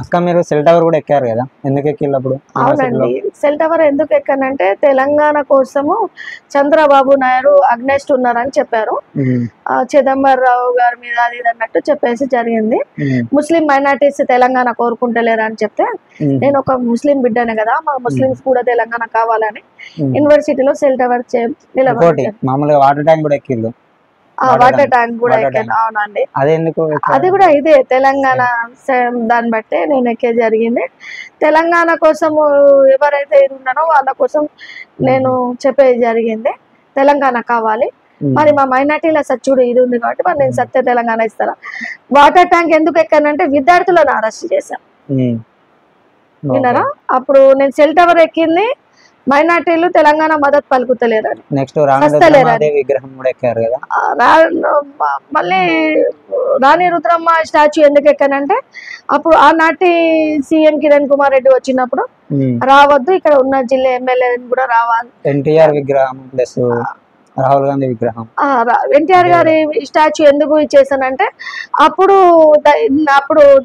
అక్క మీరు cell tower కూడా ఎక్కారు కదా, ఎందుకు ఎక్కిళ్ళు అప్పుడు? అవునండి, సెల్ టవర్ ఎందుకు ఎక్కానంటే తెలంగాణ కోసము చంద్రబాబు నాయుడు అగ్నెస్ట్ ఉన్నారని చెప్పారు. చిదంబరరావు గారి మీద అది ఇది అన్నట్టు చెప్పేసి జరిగింది. ముస్లిం మైనార్టీస్ తెలంగాణ కోరుకుంటలేరు అని చెప్తే, నేను ఒక ముస్లిం బిడ్డనే కదా, మా ముస్లింస్ కూడా తెలంగాణ కావాలని యూనివర్సిటీలో సెల్ టవర్ నిలబడి మామూలుగా వాటర్ ట్యాంక్ కూడా ఎక్కిళ్ళు. వాటర్ ట్యాంక్ కూడా ఎక్కాను. అవునండి, అది కూడా ఇదే తెలంగాణ దాన్ని బట్టే నేను ఎక్కే జరిగింది. తెలంగాణ కోసం ఎవరైతే ఇది ఉన్నారో వాళ్ళ కోసం నేను చెప్పేది జరిగింది. తెలంగాణ కావాలి, మరి మా మైనార్టీల సచ్చుడు ఇది ఉంది కాబట్టి మరి నేను సత్య తెలంగాణ ఇస్తాను. వాటర్ ట్యాంక్ ఎందుకు ఎక్కానంటే విద్యార్థులను అరెస్ట్ చేశాను విన్నారా. అప్పుడు నేను సెల్ టవర్ ఎక్కింది మైనార్టీలు తెలంగాణ మద్దతు పలుకుతలేరని. నెక్స్ట్ విగ్రహం కూడా ఎక్కారు కదా. మళ్ళీ రాణి రుద్రమ్మ స్టాచ్యూ ఎందుకు ఎక్కానంటే అప్పుడు ఆనాటి సీఎం కిరణ్ కుమార్ రెడ్డి వచ్చినప్పుడు రావద్దు, ఇక్కడ ఉన్న జిల్లా ఎమ్మెల్యే కూడా రావాలి. ఎన్టీఆర్ విగ్రహం ప్లస్ రాహుల్ గాంధీ విగ్రహం, ఎన్టీఆర్ గారి స్టాచ్యూ ఎందుకు ఇచ్చేసానంటే అప్పుడు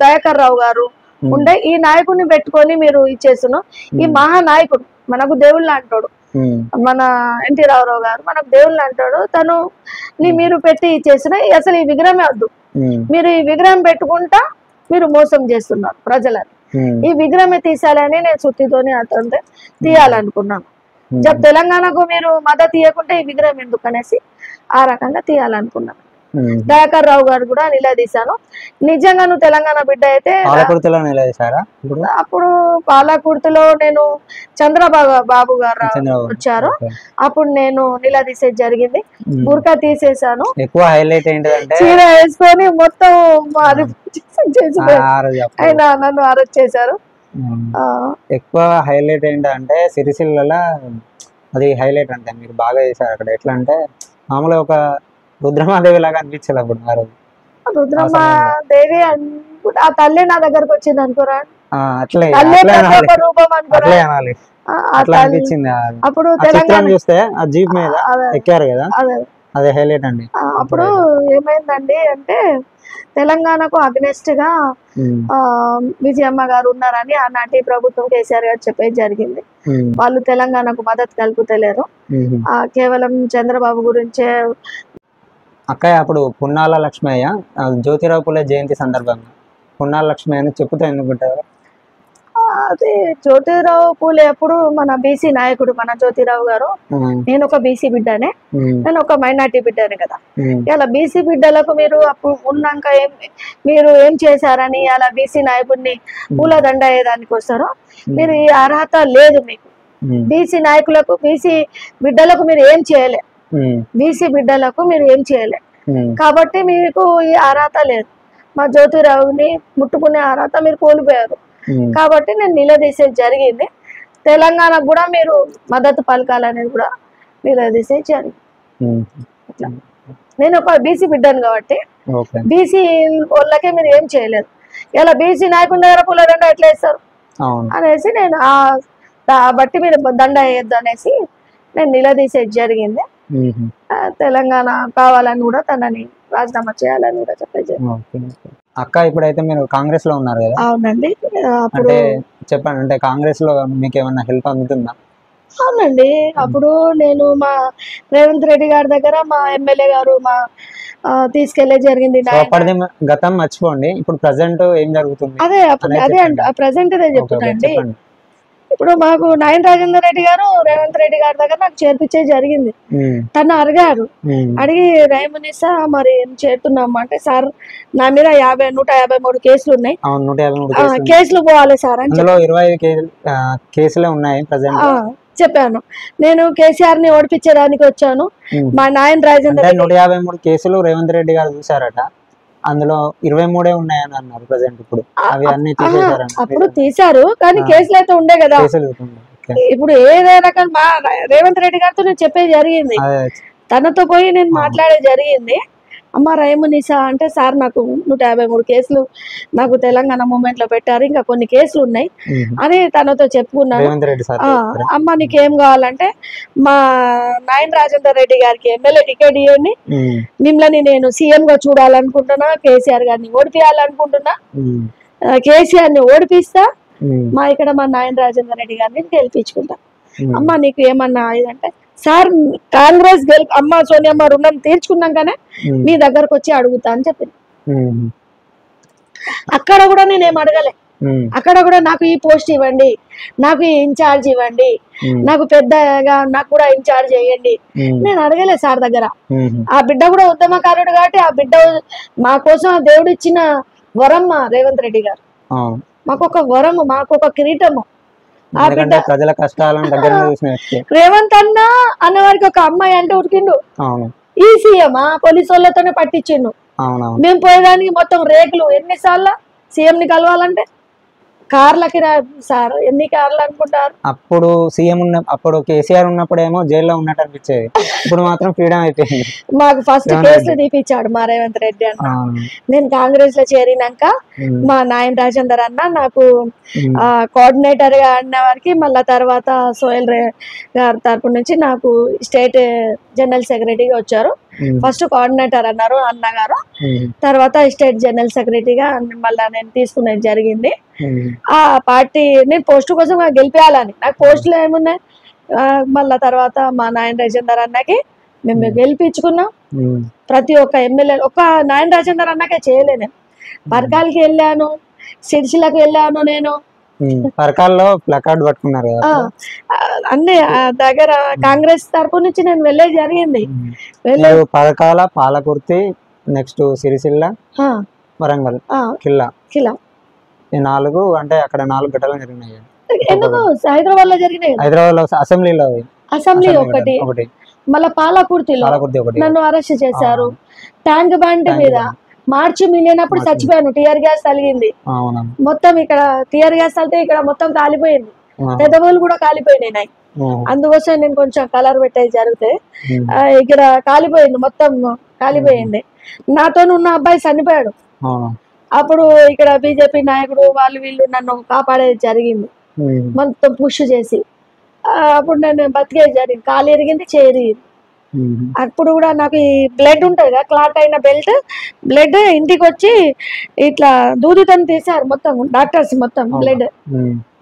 దయాకర్ రావు గారు ఉండే ఈ నాయకుడిని పెట్టుకొని మీరు ఇచ్చేసాను. ఈ మహానాయకుడు మనకు దేవుళ్ళు అంటాడు, మన ఎన్టీ రామారావు గారు మనకు దేవుళ్ళు అంటాడు. తను మీరు పెట్టి ఇచ్చేసిన అసలు ఈ విగ్రహమే వద్దు, మీరు ఈ విగ్రహం పెట్టుకుంటా మీరు మోసం చేస్తున్నారు ప్రజలని. ఈ విగ్రహమే తీసాలని నేను సుత్తితోని అతనితో తీయాలనుకున్నాను. జబ్ తెలంగాణకు మీరు మద్దతు ఇవ్వకుంటే ఈ విగ్రహం ఎందుకు అనేసి ఆ రకంగా తీయాలనుకున్నాను. దయాకర్ రావు గారు కూడా నిలదీశాను. నిజంగా నువ్వు తెలంగాణ బిడ్డ అయితే అప్పుడు పాలకుర్తిలో నేను చంద్రబాబు గారు వచ్చారు, అప్పుడు నేను నిలదీసేది జరిగింది. బుర్కా తీసేసాను, చీర వేసుకొని మొత్తం ఆయన నన్ను అరెస్ట్ చేశారు. ఎక్కువ హైలైట్ ఏంటంటే సిరిసిల్లలో అది హైలైట్ అంటే మీరు బాగా చేశారు అక్కడ. ఎట్లా అంటే మామూలుగా ఒక రుద్రమాదేవి లాగా అనిపించాలి అప్పుడు. ఆ రోజు రుద్రమాదేవి ఆ తల్లి నా దగ్గరకు వచ్చింది అనుకోరా, అట్లే రూపం అనుకోరా అనిపించింది. అప్పుడు చూస్తే ఆ జీప్ మీద ఎక్కారు కదా, అదే హైలైట్ అండి. అప్పుడు ఏమైందండి అంటే తెలంగాణకు అగ్నెస్ట్ గా విజయమ్మ గారు ఉన్నారని ఆనాటి ప్రభుత్వం కేసీఆర్ గారు చెప్పేది జరిగింది. వాళ్ళు తెలంగాణకు మద్దతు కలుపుతలేరు, కేవలం చంద్రబాబు గురించే. అక్కయ్య అప్పుడు పున్నాల లక్ష్మయ్య జ్యోతిరావు పులే జయంతి సందర్భంగా పున్నాల లక్ష్మయ్య అని చెప్పుతే ఎందుకుంటారు? అది జ్యోతిరావు పూలే అప్పుడు మన బీసీ నాయకుడు మన జ్యోతిరావు గారు. నేను ఒక బీసీ బిడ్డనే, నేను ఒక మైనార్టీ బిడ్డనే కదా. ఇలా బీసీ బిడ్డలకు మీరు అప్పుడు ఉన్నాక మీరు ఏం చేశారని అలా బీసీ నాయకుడిని పూలదండ అయ్యేదానికి వస్తారో, మీరు ఈ అర్హత లేదు మీకు. బీసీ నాయకులకు బీసీ బిడ్డలకు మీరు ఏం చేయలే, బీసీ బిడ్డలకు మీరు ఏం చేయలే కాబట్టి మీకు ఈ అర్హత లేదు. మా జ్యోతిరావుని ముట్టుకునే అర్హత మీరు కోల్పోయారు కాబట్టి నేను నిలదీసేది జరిగింది. తెలంగాణకు కూడా మీరు మద్దతు పలకాలనేది కూడా నిలదీసేది జరిగింది. నేను ఒక బీసీ బిడ్డను కాబట్టి బీసీ వాళ్ళకే మీరు ఏం చేయలేదు. ఇలా బీసీ నాయకుని దగ్గర పూలదండ ఎట్లా వేస్తారు అనేసి నేను బట్టి మీరు దండ వేయద్దు అనేసి నేను నిలదీసేది జరిగింది. తెలంగాణ కావాలని కూడా తనని రాజీనామా చేయాలని కూడా చెప్పేది. అక్క ఇప్పుడైతే మీరు కాంగ్రెస్ లో ఉన్నారు కదా? అవునండి. అంటే చెప్పండి, అంటే కాంగ్రెస్ లో మీకు ఏమన్నా హెల్ప్ అందుతుందా? అవునండి, అప్పుడు నేను మా రేవంత్ రెడ్డి గారి దగ్గర మా ఎమ్మెల్యే గారు తీసుకెళ్లే జరిగింది. గతం మర్చిపోండి, ఇప్పుడు ప్రజెంట్ ఏం జరుగుతుంది? అదే ప్రజెంట్ ఇదే చెప్తున్నాండి. ఇప్పుడు మాకు నాయన రాజేందర్ రెడ్డి గారు రేవంత్ రెడ్డి గారి దగ్గర నాకు చేర్పించే జరిగింది. తను అడిగారు, అడిగి రైమునిసా మరి ఏం చేరుతున్నాము అంటే, సార్ నా మీద 153 కేసులు ఉన్నాయి, కేసులు పోవాలి సార్ అని. 25 కేసులే ఉన్నాయి చెప్పాను. నేను కేసీఆర్ ని ఓడిపించడానికి వచ్చాను. మా నాయన రాజేందర్ 153 కేసులు రేవంత్ రెడ్డి గారు చూసారట, అందులో 23 ఉన్నాయని అన్నారు. ప్రజెంట్ ఇప్పుడు అవి అన్ని తీసేశారు. అప్పుడు తీశారు కానీ కేసులు అయితే ఉండే కదా. ఇప్పుడు ఏదైనా కానీ మా రేవంత్ రెడ్డి గారితో నేను చెప్పేది జరిగింది, తనతో పోయి నేను మాట్లాడే జరిగింది. అమ్మ రైమునిసా అంటే, సార్ నాకు 153 కేసులు నాకు తెలంగాణ మూమెంట్ లో పెట్టారు, ఇంకా కొన్ని కేసులు ఉన్నాయి అని తనతో చెప్పుకున్నాను. అమ్మ నీకేం కావాలంటే మా నాయన రాజేందర్ రెడ్డి గారికి ఎమ్మెల్యే టికెట్ ఇవ్వండి, మిమ్మల్ని నేను సీఎం గా చూడాలనుకుంటున్నా, కేసీఆర్ గారిని ఓడిపియాలనుకుంటున్నా, కేసీఆర్ ని ఓడిపిస్తా, ఇక్కడ మా నాయన రాజేందర్ రెడ్డి గారిని గెలిపించుకుంటా. అమ్మ నీకు ఏమన్నా ఇదంటే, సార్ కాంగ్రెస్ అమ్మ సోనియమ్మ రుణం తీర్చుకున్నాకనే మీ దగ్గరకు వచ్చి అడుగుతా అని చెప్పింది. అక్కడ కూడా నేనేం అడగలే. అక్కడ కూడా నాకు ఈ పోస్ట్ ఇవ్వండి, నాకు ఈ ఇన్ఛార్జ్ ఇవ్వండి, నాకు పెద్దగా నాకు కూడా ఇన్ఛార్జ్ చేయండి, నేను అడగలే సార్ దగ్గర. ఆ బిడ్డ కూడా ఉద్యమకారుడు కాబట్టి ఆ బిడ్డ మా కోసం దేవుడు ఇచ్చిన వరం మా రేవంత్ రెడ్డి గారు. మాకొక వరము, మాకొక కిరీటము. ఆ బిడ్డ ప్రజల కష్టాలను దగ్గర రేవంత్ అన్న అన్నవారికి ఒక అమ్మాయి అంటే ఉరికిండు. ఈ సీఎం పోలీసు వాళ్ళతోనే పట్టించిండు. మేము పోయేదానికి మొత్తం రేకులు. ఎన్నిసార్లు సీఎం ని కలవాలంటే కార్లకి సార్ ఎన్ని కార్లు అనుకుంటారు. అప్పుడు సీఎం అప్పుడు కేసీఆర్ ఉన్నప్పుడేమో జైల్లో ఉన్నట్టు అనిపించేది, ఇప్పుడు మాత్రం ఫ్రీడమ్ అయిపోయింది. మాకు ఫస్ట్ కేసులు తీపిచ్చాడు మా రేవంత్ రెడ్డి అన్న. నేను కాంగ్రెస్ లో చేరినాక మా నాయన రాజేందర్ అన్న నాకు కోఆర్డినేటర్ గా అన్న వారికి, మళ్ళా తర్వాత సోహెల్ గారి తరపు నుంచి నాకు స్టేట్ జనరల్ సెక్రటరీగా వచ్చారు. ఫస్ట్ కోఆర్డినేటర్ అన్నారు అన్నగారు, తర్వాత స్టేట్ జనరల్ సెక్రటరీగా మళ్ళా నేను తీసుకునేది జరిగింది. ఆ పార్టీ నేను పోస్ట్ కోసం గెలిపేయాలని, నాకు పోస్టులు ఏమున్నాయి. మళ్ళా తర్వాత మా నాయన రాజేందర్ అన్నకి మేము గెలిపించుకున్నాం. ప్రతి ఒక్క ఎమ్మెల్యే ఒక నాయన రాజేందర్ అన్నకే చేయలేను. పరకాలకి వెళ్ళాను, సిరిసిలకు వెళ్ళాను, నేను పరకాల్లో ప్లకార్డ్ పట్టుకున్నారు అన్ని దగ్గర కాంగ్రెస్ తరపు నుంచి నేను వెళ్ళేది జరిగింది. పరకాల, పాలకుర్తి, నెక్స్ట్ సిరిసిల్ల, వరంగల్, కిల్లా ఈ 4 అంటే అక్కడ 4 ఘటనలు జరిగినాయి. ఎందుకు హైదరాబాద్ లో జరిగినాయి. హైదరాబాద్ లో అసెంబ్లీ ఒకటి, మళ్ళా పాలకుర్తిలో నన్ను అరెస్ట్ చేశారు. ట్యాంక్ బండ్ మీద మార్చి మిలియనప్పుడు చచ్చిపోయాను. టీఆర్ గ్యాస్ తగిలింది మొత్తం. ఇక్కడ టీఆర్ గ్యాస్ తగిలితే ఇక్కడ మొత్తం కాలిపోయింది, పెద్దవాళ్ళు కూడా కాలిపోయినాయి. అందుకోసం నేను కొంచెం కలర్ పెట్టేది జరిగితే ఇక్కడ కాలిపోయింది, మొత్తం కాలిపోయింది. నాతో ఉన్న అబ్బాయి చనిపోయాడు. అప్పుడు ఇక్కడ బీజేపీ నాయకుడు వాళ్ళు వీళ్ళు నన్ను కాపాడేది జరిగింది, మొత్తం పుష్ చేసి. అప్పుడు నేను బతికేది జరిగింది, కాలు ఎరిగింది, చేరిగింది. అప్పుడు కూడా నాకు ఈ బ్లడ్ ఉంటుంది కదా, క్లాట్ అయిన బ్లడ్ ఇంటికి వచ్చి ఇట్లా దూదితో తీసారు మొత్తం డాక్టర్స్, మొత్తం బ్లడ్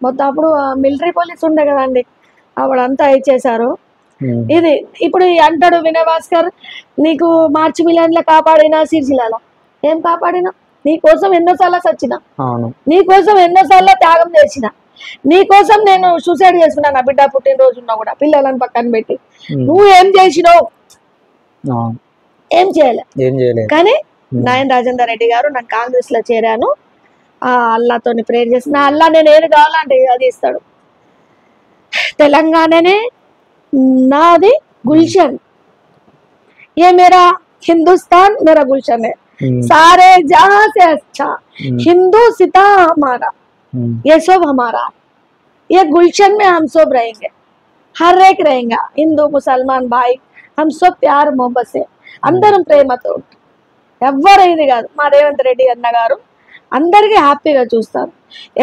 మొత్తం. అప్పుడు మిలిటరీ పోలీస్ ఉండే కదండి, అప్పుడంతా ఇచ్చేసారు. ఇది ఇప్పుడు అంటాడు వినయ్ భాస్కర్, నీకు మార్చి మిలియన్ల కాపాడినా సిరిసిల్లలో ఏం కాపాడినా, నీ కోసం ఎన్నోసార్లు చచ్చినా, నీ కోసం ఎన్నోసార్లు త్యాగం చేసిన, నీ కోసం నేను సూసైడ్ చేసుకున్నా. నా బిడ్డ పుట్టినరోజు ఉన్నా కూడా పిల్లలను పక్కన పెట్టి. నువ్వు ఏం చేసినావు? ఏం చేయలేదు. కానీ నాయన రాజేందర్ రెడ్డి గారు నాకు కాంగ్రెస్ లో చేరాను. అల్లాతోని ప్రేయర్ చేసిన, అల్లా నేను ఏది కావాలంటే అది ఇస్తాడు. తెలంగాణనే నాది గుల్షన్, ये मेरा हिंदुस्तान मेरा गुलशन है, सारे जहां से अच्छा हिंदू सिता हमारा, ये सब हमारा, ये गुलशन में हम सब रहेंगे, हर एक रहेगा, हिंदू मुसलमान भाई हम सब प्यार मोहब्बत से అందరం ప్రేమతో. ఎవ్వరు ఇది కాదు, మా రేవంత్ రెడ్డి అన్న గారు అందరికీ హ్యాపీగా చూస్తారు.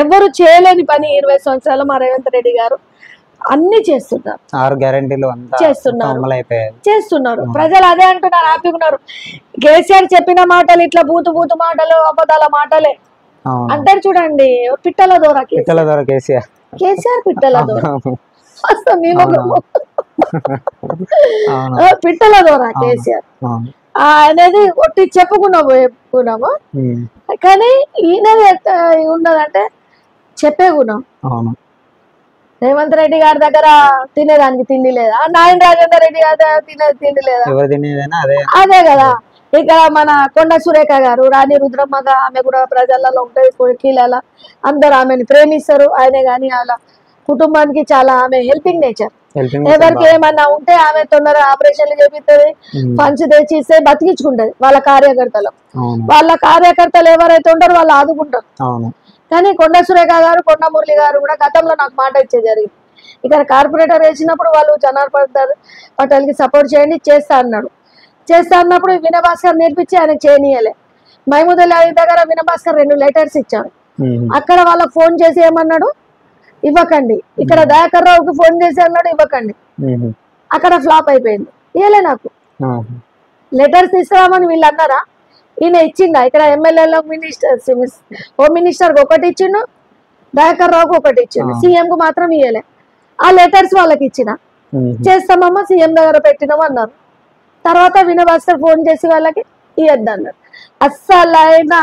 ఎవరు చేయలేని పని 20 సంవత్సరాలు మా రేవంత్ రెడ్డి గారు అన్ని చేస్తున్నారు. 6 గ్యారెంటీలు చేస్తున్నారు. ప్రజలు అదే అంటున్నారు, హ్యాపీగా ఉన్నారు. కేసీఆర్ చెప్పిన మాటలు ఇట్లా బూతు మాటలు, అబద్ధాల మాటలే అంటారు చూడండి. పిట్టల దూర కేసీఆర్ పిట్టల దూర పిట్టల దూర కేసీఆర్ అనేది ఒట్టి చెప్పుకున్నాము. కానీ ఈయనది ఉన్నదంటే చెప్పే గుణం. రేవంత్ రెడ్డి గారి దగ్గర తినేదానికి తిండి లేదా, నాయన రాజేందర్ రెడ్డి గారి దగ్గర తినేది తిండి లేదా, అదే కదా. ఇక్కడ మన కొండ సురేఖ గారు, రాణి రుద్రమ్మగా ఆమె కూడా ప్రజలలో ఉంటది, కొడుకీల అందరు ఆమెను ప్రేమిస్తారు. ఆయన గాని అలా కుటుంబానికి చాలా ఆమె హెల్పింగ్ నేచర్. ఎవరికి ఏమన్నా ఉంటే ఆమె తొందరగా ఆపరేషన్లు చేపిస్తుంది, ఫండ్స్ తెచ్చి ఇస్తే బతికించుకుంటది. వాళ్ళ కార్యకర్తలు ఎవరైతే ఉంటారో వాళ్ళు ఆదుకుంటారు. కానీ కొండ సురేఖ గారు, కొండ మురళి గారు కూడా గతంలో నాకు మాట ఇచ్చే జరిగింది. ఇక్కడ కార్పొరేటర్ వేసినప్పుడు వాళ్ళు జనార్ పటేల్ కి సపోర్ట్ చేయండి చేస్తా అన్నప్పుడు వినయ్ భాస్కర్ నేర్పించి ఆయన చేయనీయలే. మహమూద్ అలీ దగ్గర వినయ్ భాస్కర్ 2 లెటర్స్ ఇచ్చాడు. అక్కడ వాళ్ళకి ఫోన్ చేసి ఏమన్నాడు, ఇవ్వకండి. ఇక్కడ దయాకర్ రావుకి ఫోన్ చేసి అన్నాడు, ఇవ్వకండి. అక్కడ ఫ్లాప్ అయిపోయింది. ఇవ్వలే. నాకు లెటర్స్ తీసుకురామని వీళ్ళు అన్నారా? ఈయన ఇచ్చిండు ఇక్కడ ఎమ్మెల్యేలో మినిస్టర్ హోమ్ మినిస్టర్ ఒకటి ఇచ్చిండు, దయాకర్ రావుకు ఒకటి ఇచ్చిండు, సీఎం కు మాత్రం ఇయ్యలే. ఆ లెటర్స్ వాళ్ళకి ఇచ్చిన, చేస్తామమ్మా సీఎం దగ్గర పెట్టినాము అన్నారు. తర్వాత వినయభాస్కర్ ఫోన్ చేసి వాళ్ళకి ఇయ్యద్దు అన్నారు. అస్సలైన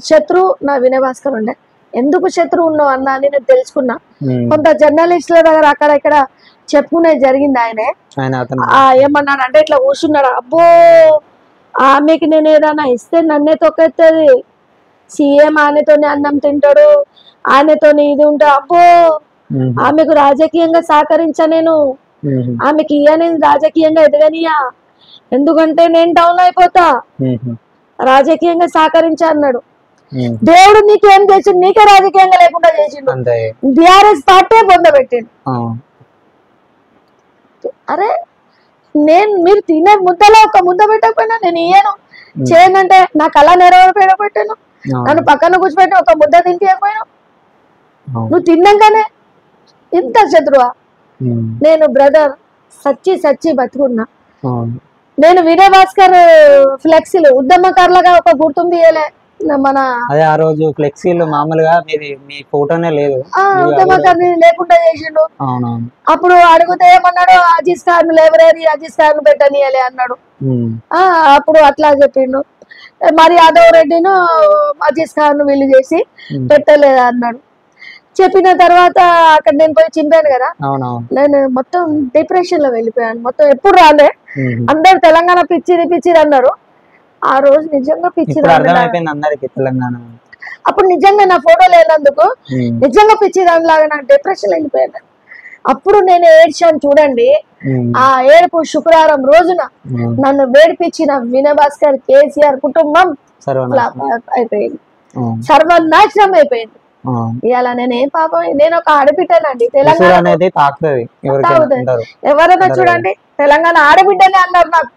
శత్రువు నా వినయభాస్కర్ ఉండే. ఎందుకు శత్రువు ఉన్నావు అన్నా అని నేను తెలుసుకున్నా. కొంత జర్నలిస్టుల దగ్గర అక్కడ ఇక్కడ చెప్పుకునేది జరిగింది. ఆయనే ఏమన్నాడు అంటే ఇట్లా కూర్చున్నాడు, అబ్బో ఆమెకి నేను ఏదైనా ఇస్తే నన్నే తొక్కెత్తది, సీఎం ఆయనతోనే అన్నం తింటాడు, ఆయనతోనే ఇది ఉంటా, అబ్బో ఆమెకు రాజకీయంగా సహకరించా నేను, ఆమెకి ఇయ్యని రాజకీయంగా ఎదగనియా, ఎందుకంటే నేను డౌన్ అయిపోతా, రాజకీయంగా సహకరించా అన్నాడు. దేవుడు నీకేం చేసిండు? నీకే రాజకీయంగా లేకుండా చేసిండు. బీఆర్ఎస్ పార్టీ పొందబెట్టిండు. అరే మీరు తినే ముద్దలో ఒక ముద్ద పెట్టకపోయినా నేను ఇయ్యను, చేయనంటే నా కళ నెరవేరపెట్టను, నన్ను పక్కన కూర్చోబెట్టి ఒక ముద్ద తినిపించకపోయినా, నువ్వు తిన్నాకనే ఇంత శత్రువా? నేను బ్రదర్ సచ్చి బతుకున్నా. నేను వినయభాస్కర్ ఫ్లెక్సీలు ఉద్యమకారులుగా ఒక గుర్తింపు ఇయ్యలే. మన అదే ఆ రోజు ఫ్లెక్సీలు మామూలుగా మీ ఫోటోనే లేదు, ఉద్యమకారుని లేకుండా చేసిండు. అప్పుడు అడిగితే ఏమన్నాడు, అజీజ్ ఖాన్ లైబ్రరీ అజీజ్ ఖాన్ పెట్టనియలే అన్నాడు. అప్పుడు అట్లా చెప్పిండు. మరి యాదవ్ రెడ్డిను అజీజ్ ఖాన్ వీళ్ళు చేసి పెట్టలేదా అన్నాడు. చెప్పిన తర్వాత అక్కడ నేను పోయి చింపాను కదా, నేను మొత్తం డిప్రెషన్ లో వెళ్ళిపోయాను. మొత్తం ఎప్పుడు రాలే, అందరు తెలంగాణ పిచ్చిది అన్నారు. ఆ రోజు నిజంగా పిచ్చిది అందరికి తెలంగాణ. అప్పుడు నిజంగా నా ఫోటో లేనందుకు నిజంగా పిచ్చిదానిలాగా నాకు డిప్రెషన్ వెళ్ళిపోయాను. అప్పుడు నేను ఏడ్చాను చూడండి. ఆ ఏడుపు శుక్రవారం రోజున నన్ను వేడిపించిన వినయభాస్కర్ కేసీఆర్ కుటుంబం అయిపోయింది, సర్వనాశనం అయిపోయింది. ఇవాళ నేను ఏం పాపం, నేను ఒక ఆడబిడ్డనండి. తెలంగాణ ఎవరైనా చూడండి తెలంగాణ ఆడబిడ్డనే అన్నారు నాకు.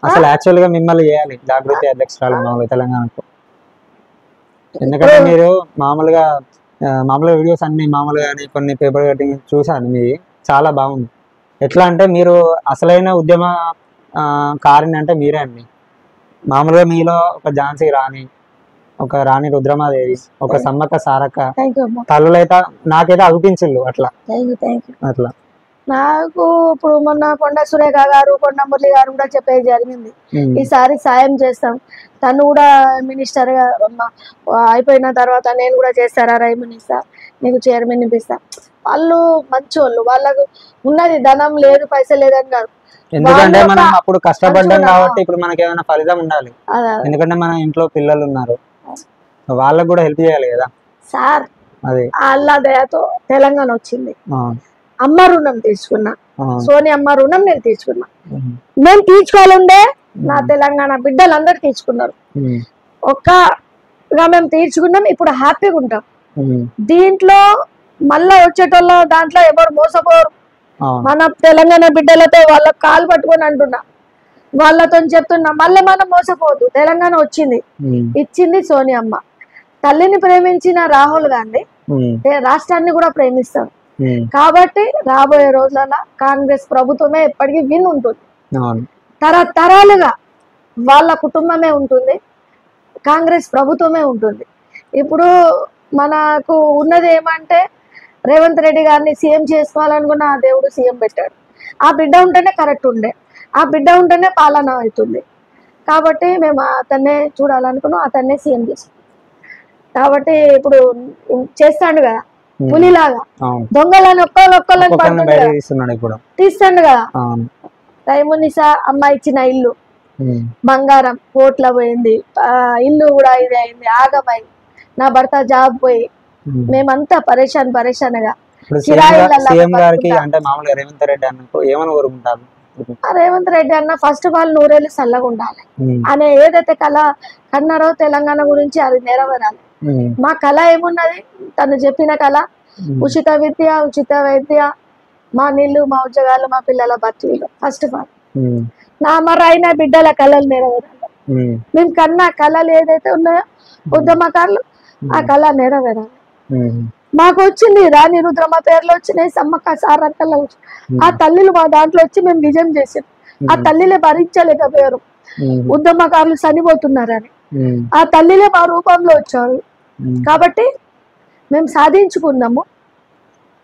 అసలు యాక్చువల్ గా మిమ్మల్ని చేయాలి జాగృతి అధ్యక్షురాలు తెలంగాణకు. ఎందుకంటే మీరు మామూలుగా వీడియోస్ అన్ని మామూలుగా కొన్ని పేపర్ కటింగ్ చూసాను, మీ చాలా బాగుంది. ఎట్లా అంటే మీరు అసలైన ఉద్యమ కారిని అంటే మీరే అండి. మామూలుగా మీలో ఒక ఝాన్సీ రాణి, ఒక రాణి రుద్రమాదేవి, ఒక సమ్మక్క సారక్క తల్లులైతే నాకైతే అనిపించిండు అట్లా. అట్లా నాకు ఇప్పుడు మొన్న కొండ సురేఖ గారు, కొండ మురళి గారు కూడా చెప్పేది జరిగింది, ఈసారి సాయం చేస్తాం, తను కూడా మినిస్టర్ గా అయిపోయిన తర్వాత నేను కూడా చేస్తారా రైముని ఇస్తా, నీకు చైర్మన్ ఇప్పిస్తా. వాళ్ళు మంచి వాళ్ళు, వాళ్ళకు ఉన్నది ధనం లేదు పైసలు లేదని కాదు, ఎందుకంటే మనం అప్పుడు కష్టపడ్డాం కాబట్టి ఇప్పుడు మనకి ఏమైనా ఫలితం ఉండాలి. ఎందుకంటే మన ఇంట్లో పిల్లలు ఉన్నారు, వాళ్ళకు కూడా హెల్ప్ చేయాలి కదా సార్. అది అల్లా దయతో తెలంగాణ వచ్చింది. అమ్మ రుణం తీసుకున్నా, సోని అమ్మ రుణం నేను తీసుకున్నా. నేను తీర్చుకోవాలండే నా తెలంగాణ బిడ్డలు అందరు తీర్చుకున్నారు. ఒక్కగా మేము తీర్చుకున్నాం, ఇప్పుడు హ్యాపీగా ఉంటాం. దీంట్లో మళ్ళా వచ్చేటోళ్ళ దాంట్లో ఎవరు మోసపోరు. మన తెలంగాణ బిడ్డలతో వాళ్ళ కాలు పట్టుకొని అంటున్నా, వాళ్ళతో చెప్తున్నా, మళ్ళీ మనం మోసపోవద్దు. తెలంగాణ వచ్చింది, ఇచ్చింది సోని అమ్మ. తల్లిని ప్రేమించిన రాహుల్ గాంధీ రాష్ట్రాన్ని కూడా ప్రేమిస్తాడు. కాబట్టి రాబోయే రోజులలో కాంగ్రెస్ ప్రభుత్వమే ఎప్పటికీ విన్ ఉంటుంది, తరతరాలుగా వాళ్ళ కుటుంబమే ఉంటుంది, కాంగ్రెస్ ప్రభుత్వమే ఉంటుంది. ఇప్పుడు మనకు ఉన్నది ఏమంటే రేవంత్ రెడ్డి గారిని సీఎం చేసుకోవాలనుకున్న ఆ దేవుడు సీఎం పెట్టాడు. ఆ బిడ్డ ఉంటేనే కరెక్ట్ ఉండే, ఆ బిడ్డ ఉంటేనే పాలన అవుతుంది. కాబట్టి మేము అతన్నే చూడాలనుకున్నాం, అతన్నే సీఎం చేస్తాం. కాబట్టి ఇప్పుడు చేస్తాడు కదా పులిలాగా, దొంగలను ఒక్కళ్ళని తీస్తాడు కదా. రైమునిసా అమ్మ ఇచ్చిన ఇల్లు బంగారం కోట్ల పోయింది, ఇల్లు కూడా ఇది అయింది, ఆగమై నా భర్త జాబ్ పోయి మేమంతా పరేషాన్గా రేవంత్ రెడ్డి అన్న ఫస్ట్ ఆఫ్ ఆల్ నూరేళ్ళు చల్లగా ఉండాలి అనే ఏదైతే కళ కన్నారో తెలంగాణ గురించి అది నెరవేరాలి. మా కళ ఏమున్నది, తను చెప్పిన కళ ఉచిత విద్య, ఉచిత వైద్య, మా నీళ్లు, మా ఉద్యోగాలు, మా పిల్లల బతుకులు. ఫస్ట్ ఆఫ్ ఆల్ నా మరైన బిడ్డల కళలు నెరవేరాలి. మేము కన్నా కళలు ఏదైతే ఉన్నాయో ఉద్యమకారులు ఆ కళ నెరవేరాలి. మాకు వచ్చింది రాణి రుద్రమ పేర్లు వచ్చినాయి, సమ్మక్క సారక్కలు, ఆ తల్లిలు మా దాంట్లో వచ్చి మేము విజయం చేసాం. ఆ తల్లిలే భరించలేకపోయారు. ఉద్యమకారులు చనిపోతున్నారని. ఆ తల్లిలే మా రూపంలో వచ్చారు కాబట్టి మేము సాధించుకున్నాము.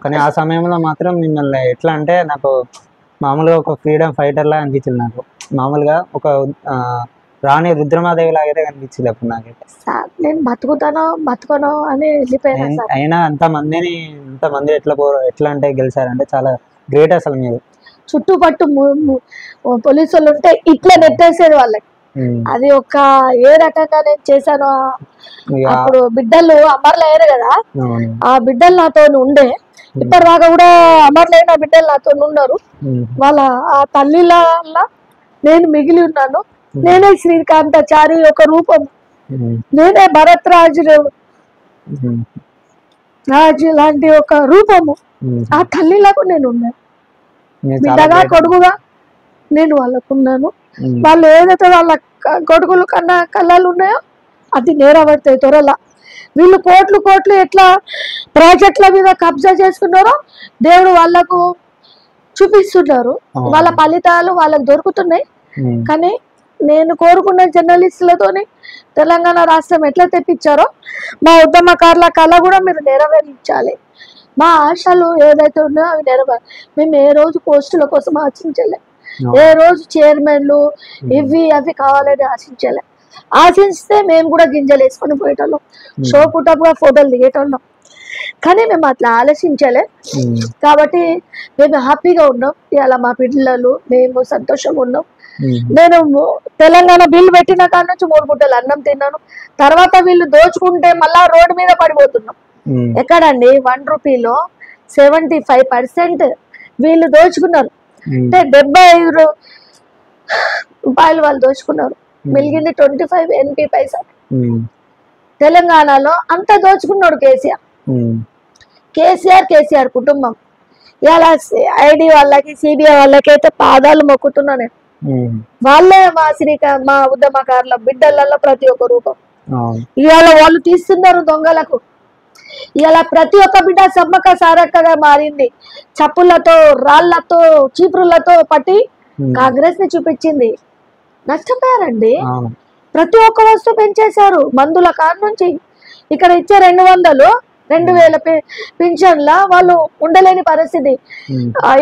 కానీ ఆ సమయంలో మాత్రం మిమ్మల్ని ఎట్లా అంటే నాకు మామూలుగా ఒక ఫ్రీడమ్ ఫైటర్ లా అనిపించింది. నాకు మామూలుగా ఒక రాణి రుద్రమాదేవి లాగైతే కనిపించింది అప్పుడు నాకైతే. నేను బతుకనో అని వెళ్ళిపోయినా. అయినా అంతమంది ఎట్లా అంటే గెలిచారంటే చాలా గ్రేట్ అసలు. మీరు చుట్టుపట్టు పోలీసు వాళ్ళు ఉంటే ఇట్లా నెట్టేసేది వాళ్ళకి. అది ఒక ఏ రకంగా నేను చేశానో. అప్పుడు బిడ్డలు అమరులు అయ్యారు కదా, ఆ బిడ్డలు నాతో ఉండే ఇప్పటిదాకా కూడా అమరులైన బిడ్డలు నాతో ఉన్నారు. వాళ్ళ ఆ తల్లిల నేను మిగిలి ఉన్నాను. నేనే శ్రీకాంతాచారి ఒక రూపం, నేనే భరత్ రాజు లాంటి ఒక రూపము. ఆ తల్లిలకు నేను ఉన్నాను, బిడ్డగా కొడుకుగా నేను వాళ్ళకున్నాను. వాళ్ళు ఏదైతే వాళ్ళ కొడుకులు కన్నా కళ్ళలు ఉన్నాయో అది నేరబడతాయి త్వరలా. వీళ్ళు కోట్లు ఎట్లా ప్రాజెక్టుల మీద కబ్జా చేసుకున్నారో దేవుడు వాళ్ళకు చూపిస్తున్నారు. వాళ్ళ ఫలితాలు వాళ్ళకు దొరుకుతున్నాయి. కానీ నేను కోరుకున్న జర్నలిస్టులతోని తెలంగాణ రాష్ట్రం ఎట్లా తెప్పించారో మా ఉద్యమకారుల కళ కూడా మీరు నెరవేర్చాలి. మా ఆశలు ఏదైతే ఉన్నాయో అవి నెరవేరు. మేము ఏ రోజు పోస్టుల కోసం ఆశించలే, ఏ రోజు చైర్మన్లు ఇవి అవి కావాలని ఆశించలే. ఆశిస్తే మేము కూడా గింజలు వేసుకొని పోయేటోళ్ళం, షో పుట్టపుగా ఫోటోలు దిగేటోళ్ళం. కానీ మేము అట్లా ఆలోచించలే. కాబట్టి మేము హ్యాపీగా ఉన్నాం. ఇలా మా పిల్లలు మేము సంతోషంగా ఉన్నాం. నేను తెలంగాణ బిల్లు పెట్టిన కాడ నుంచి 3 పూటలు అన్నం తిన్నాను. తర్వాత వీళ్ళు దోచుకుంటే మళ్ళా రోడ్డు మీద పడిపోతున్నాం. ఎక్కడండి 1 రూపీలో 75% వీళ్ళు దోచుకున్నారు. అంటే 75 రూపాయలు వాళ్ళు దోచుకున్నారు. మిగిలింది 25 NP పైసా. తెలంగాణలో అంతా దోచుకున్నాడు కేసీఆర్ కుటుంబం. ఇలా ఐడి వాళ్ళకి సిబిఐ వాళ్ళకి అయితే పాదాలు మొక్కుతున్నాను. వాళ్ళే మా ఉద్యమకారుల బిడ్డలలో ప్రతి ఒక్క రూపం. ఇవాళ వాళ్ళు తీస్తున్నారు దొంగలకు. ఇలా ప్రతి ఒక్క బిడ్డ సమ్మక్క సారక్కగా మారింది. చప్పులతో రాళ్లతో చీపురులతో పట్టి కాంగ్రెస్ ని చూపించింది. నష్టపోయారండి. ప్రతి ఒక్క వస్తువు పెంచేశారు. మందుల కాడ నుంచి ఇక్కడ ఇచ్చే 200,000 పింఛన్ల వాళ్ళు ఉండలేని పరిస్థితి.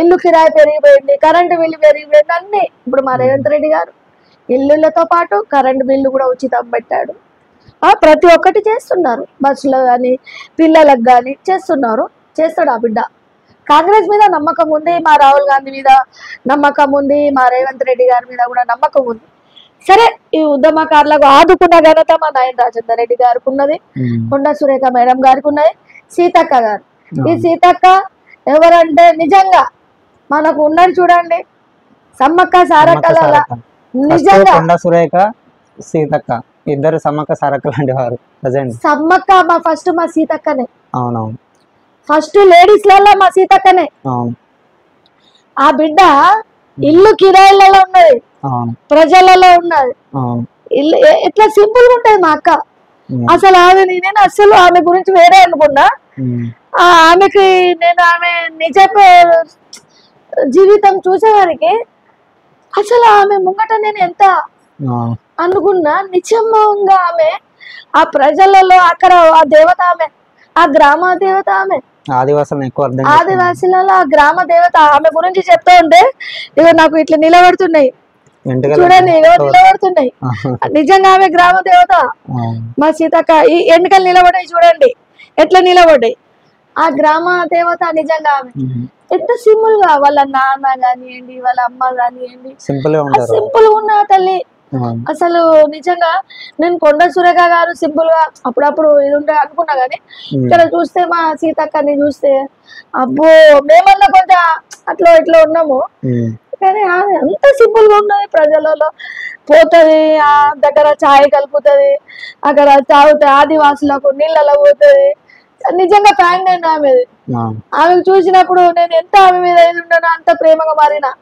ఇల్లు కిరాయి పెరిగిపోయింది, కరెంటు బిల్లు పెరిగిపోయింది, అన్ని. ఇప్పుడు మా రేవంత్ రెడ్డి గారు ఇల్లులతో పాటు కరెంటు బిల్లు కూడా ఉచితం పెట్టాడు. ప్రతి ఒక్కటి చేస్తున్నారు. బస్సులో కానీ పిల్లలకు కానీ చేస్తాడు ఆ బిడ్డ. కాంగ్రెస్ మీద నమ్మకం ఉంది, మా రాహుల్ గాంధీ మీద నమ్మకం ఉంది, మా రేవంత్ రెడ్డి గారి మీద కూడా నమ్మకం ఉంది. సరే, ఈ ఉద్యమకారులకు ఆదుకున్న ఘనత మా నాయన రాజేందర్ రెడ్డి గారికి ఉన్నది, కొండా సురేఖ మేడం గారికి ఉన్నది, సీతక్క గారు. ఈ సీతక్క ఎవరంటే నిజంగా మనకు ఉన్నది చూడండి, సమ్మక్క సారక్కల నిజంగా. కొండా సురేఖ సీతక్క ఇద్దరు సమ్మక్క సారక్క లాంటి వారు. సమ్మక్క ఫస్ట్ మా సీతక్కనే. అవునవును, ఫస్ట్ లేడీస్ లలో మా సీతక్కనే. ఆ బిడ్డ ఇల్లు కిరాయిలలో ఉన్నది, ప్రజలలో ఉన్నది. ఇల్లు ఎట్లా సింపుల్ గా ఉంటది మా అక్క. అసలు నేను అసలు ఆమె గురించి వేరే అనుకున్నా. ఆమెకి ఆమె నిజ జీవితం చూసేవారికి అసలు ఆమె ముంగట నేను ఎంత అనుకున్నా. నిజంగా ఆమె ఆ ప్రజలలో అక్కడ ఆ దేవత ఆమె, ఆ గ్రామ దేవత ఆమె. ఆదివాసులలో ఆ గ్రామ దేవత ఆమె గురించి చెప్తా ఉంటే ఇక నాకు ఇట్లా నిలబడుతున్నాయి చూడండి, నిలబడుతున్నాయి. నిజంగా ఆమె గ్రామ దేవత మా సీతక్క. ఈ ఎన్నికలు నిలబడ్డాయి చూడండి ఎట్లా నిలబడ్డాయి. ఆ గ్రామ దేవత నిజంగా ఆమె. ఎంత సింపుల్ గా వాళ్ళ నాన్న కానివ్వండి, వాళ్ళ అమ్మ కానివ్వండి, సింపుల్ గా ఉన్న తల్లి. అసలు నిజంగా నేను కొండ సురేఖ గారు సింపుల్ గా అప్పుడప్పుడు ఇది ఉంటే అనుకున్నా గానీ ఇక్కడ చూస్తే మా సీతక్కని చూస్తే అబ్బో మేమన్నా కొంచెం అట్లా ఇట్లా ఉన్నాము. కానీ అంత సింపుల్ గా ఉన్నది. ప్రజలలో పోతుంది, ఆ దగ్గర ఛాయ్ కలుపుతుంది, అక్కడ తాగుతుంది, ఆదివాసులకు నీళ్ళలో పోతుంది. నిజంగా ఫ్యాన్ నేను ఆమెది. ఆమెకు చూసినప్పుడు నేను ఎంత ఆమె మీద ఇది ఉన్నానో అంత ప్రేమగా మారినా.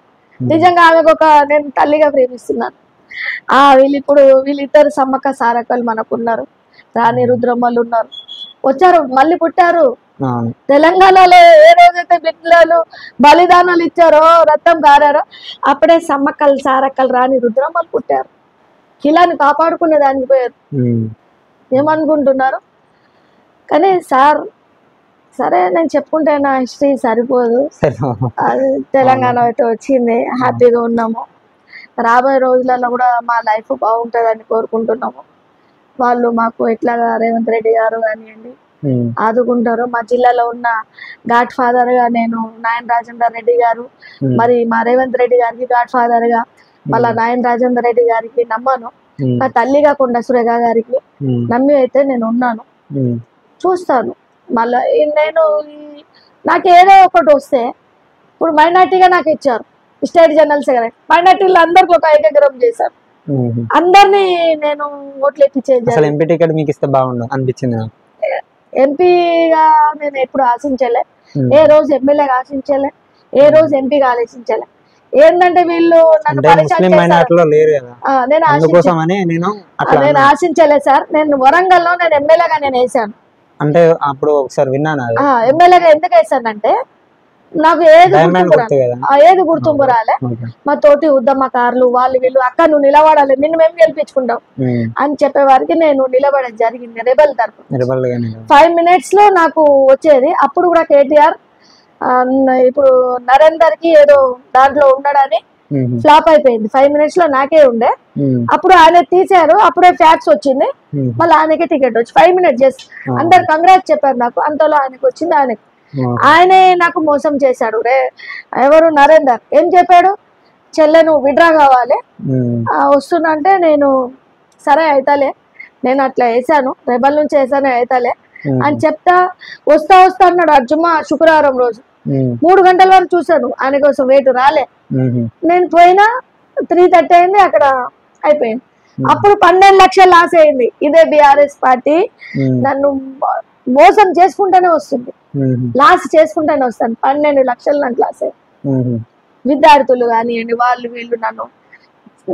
నిజంగా ఆమెకు నేను తల్లిగా ప్రేమిస్తున్నాను. వీళ్ళిద్దరు సమ్మక్క సారక్కలు మనకున్నారు. రాణి రుద్రమ్మలు ఉన్నారు, వచ్చారు, మళ్ళీ పుట్టారు. తెలంగాణలో ఏ రోజైతే బిడ్డలు బలిదానాలు ఇచ్చారో, రక్తం కారారో, అప్పుడే సమ్మక్కలు సారక్కలు రాణి రుద్రమ్మలు పుట్టారు. కిలాని కాపాడుకునే దానికి పోయారు. ఏమనుకుంటున్నారు? కానీ సార్ సరే నేను చెప్పుకుంటే నా హిస్టరీ సరిపోదు. అది తెలంగాణ అయితే వచ్చింది, హ్యాపీగా ఉన్నాము. రాబోయే రోజులలో కూడా మా లైఫ్ బాగుంటుందని కోరుకుంటున్నాము. వాళ్ళు మాకు ఎట్లాగా రేవంత్ రెడ్డి గారు కానివ్వండి ఆదుకుంటారు. మా జిల్లాలో ఉన్న గాడ్ ఫాదర్ గా నేను నాయన్ రాజేందర్ రెడ్డి గారు, మరి మా రేవంత్ రెడ్డి గారికి గాడ్ ఫాదర్ గా మళ్ళా నాయన్ రాజేందర్ రెడ్డి గారికి నమ్మాను. నా తల్లిగా కొండ సురేఖ గారికి నమ్మి అయితే నేను ఉన్నాను. చూస్తాను మళ్ళా నేను నాకు ఏదో ఒకటి వస్తే, ఇప్పుడు మైనార్టీగా నాకు ఇచ్చారు స్టేట్ జనరల్ సెక్రటరీ, మైనార్టీలు అందరికి ఒక ఏకగ్రం చేశారు, అందరినీ నేను ఓట్లు ఎక్కించేది. ఎంపీ టికెట్ మీకు ఇస్తే బాగుండు అనిపించింది. ఎంపీగా నేను ఎప్పుడు ఆశించలే, ఏ రోజు ఎమ్మెల్యేగా ఆశించలే, ఏ రోజు ఎంపీగా ఆలోచించలే. ఏంటంటే వీళ్ళు నన్ను నేను ఆశించలే సార్. నేను వరంగల్లో నేను ఎమ్మెల్యేగా నేను వేసాను. అంటే అప్పుడు ఒకసారి విన్నాను, ఎమ్మెల్యేగా ఎందుకు వేసానంటే నాకు ఏది గుర్తింపు రాలే. మా తోటి ఉద్యమకారులు వాళ్ళు వీళ్ళు అక్క నువ్వు నిలబడాలి, నిన్ను మేము గెలిపించుకుంటాం అని చెప్పేవారికి నేను నిలబడడం జరిగింది రెబల్ తరఫు. 5 minutes లో నాకు వచ్చేది. అప్పుడు కూడా కేటీఆర్ ఇప్పుడు నరేందర్ కి ఏదో దాంట్లో ఉండడని ఫ్లాప్ అయిపోయింది. 5 minutes లో నాకే ఉండే, అప్పుడు ఆయన తీశారు. అప్పుడే ఫ్యాక్స్ వచ్చింది, మళ్ళీ ఆయనకే టికెట్ వచ్చి 5 minutes జస్ట్ అందరు కంగ్రాట్స్ చెప్పారు నాకు. అంతలో ఆయనకు వచ్చింది. ఆయనే నాకు మోసం చేశాడు. ఎవరు? నరేందర్ ఏం చెప్పాడు, చెల్లె నువ్వు విడ్రా కావాలి వస్తున్నా అంటే నేను సరే అయితలే, నేను అట్లా వేసాను, రెబల్ నుంచి వేసాను అయితలే అని చెప్తా వస్తా అన్నాడు. అర్జుమ శుక్రవారం రోజు 3 గంటల వరకు చూసాను, ఆయన కోసం వెయిట్ రాలే. నేను పోయినా 3:30 అయింది, అక్కడ అయిపోయింది. అప్పుడు 12 లక్షలు లాస్ అయింది. ఇదే బీఆర్ఎస్ పార్టీ నన్ను మోసం చేసుకుంటూనే వస్తుంది, లాస్ చేసుకుంటూనే వస్తాను. 12 లక్షలు నాకు లాస్ అయ్యింది. విద్యార్థులు కానివ్వండి వాళ్ళు వీళ్ళు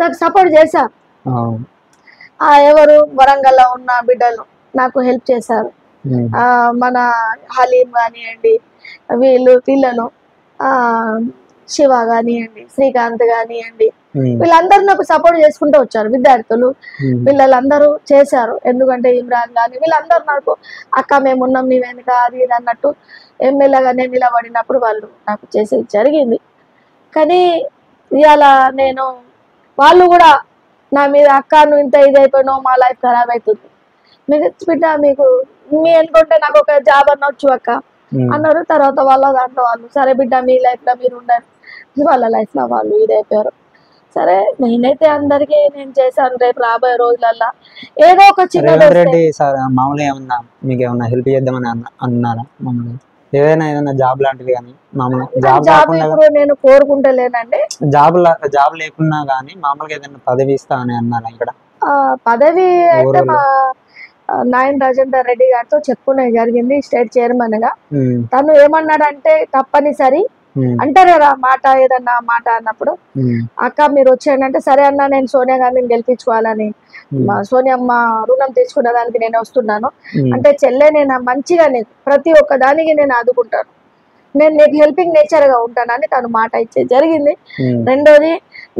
నాకు సపోర్ట్ చేశారు. ఎవరు? వరంగల్లో ఉన్న బిడ్డలు నాకు హెల్ప్ చేశారు. మన హలీం కానివ్వండి వీళ్ళు పిల్లలు, శివ కానివ్వండి, శ్రీకాంత్ కానివ్వండి వీళ్ళందరూ నాకు సపోర్ట్ చేసుకుంటూ వచ్చారు. విద్యార్థులు పిల్లలందరూ చేశారు. ఎందుకంటే ఇమ్రాన్ కానీ వీళ్ళందరూ నాకు అక్క మేము ఉన్నాం నీ వెనుక అది ఇది అన్నట్టు ఎమ్మెల్యేగా నేను నిలబడినప్పుడు వాళ్ళు నాకు చేసేది జరిగింది. కానీ ఇవాళ నేను వాళ్ళు కూడా నా మీద అక్క నువ్వు ఇంత ఇది అయిపోయినావు, మా లైఫ్ ఖరాబ్ అవుతుంది, మీకు బిడ్డ మీకు మీ అనుకుంటే నాకు ఒక జాబ్ అనొచ్చు అక్క అన్నారు. తర్వాత వాళ్ళ దాంట్లో వాళ్ళు సరే బిడ్డ మీ లైఫ్ లో మీరు ఉండాలి, వాళ్ళ లైఫ్ లో వాళ్ళు ఇదైపోయారు. సరే నేనైతే అందరికి నేను చేశాను. రేపు రాబోయే రోజులల్లో ఏదో ఒక చిన్న మామూలుగా ఏమన్నా మీకు ఏమన్నా హెల్ప్ చేద్దామని అన్నారా? ఏదైనా జాబ్ లాంటిది కానీ మామూలుగా జాబ్ ఇప్పుడు నేను కోరుకుంటలేనండి. జాబ్ లేకున్నా కానీ మామూలుగా ఏదైనా పదవి ఇస్తా అని అన్నారా? ఇక్కడ పదవి అయితే మా నాయన్ రాజేందర్ రెడ్డి గారితో చెప్పుకునే జరిగింది స్టేట్ చైర్మన్ గా. తను ఏమన్నాడంటే తప్పనిసరి అంటారు కదా మాట, ఏదన్నా మాట అన్నప్పుడు అక్క మీరు వచ్చేయండి అంటే సరే అన్న నేను సోనియా గాంధీని గెలిపించుకోవాలని సోనియమ్మ రుణం తెచ్చుకున్న దానికి నేను వస్తున్నాను అంటే చెల్లె నేను మంచిగా ప్రతి ఒక్క దానికి నేను ఆదుకుంటాను, నేను నీకు హెల్పింగ్ నేచర్ గా ఉంటానని తను మాట ఇచ్చే జరిగింది. రెండోది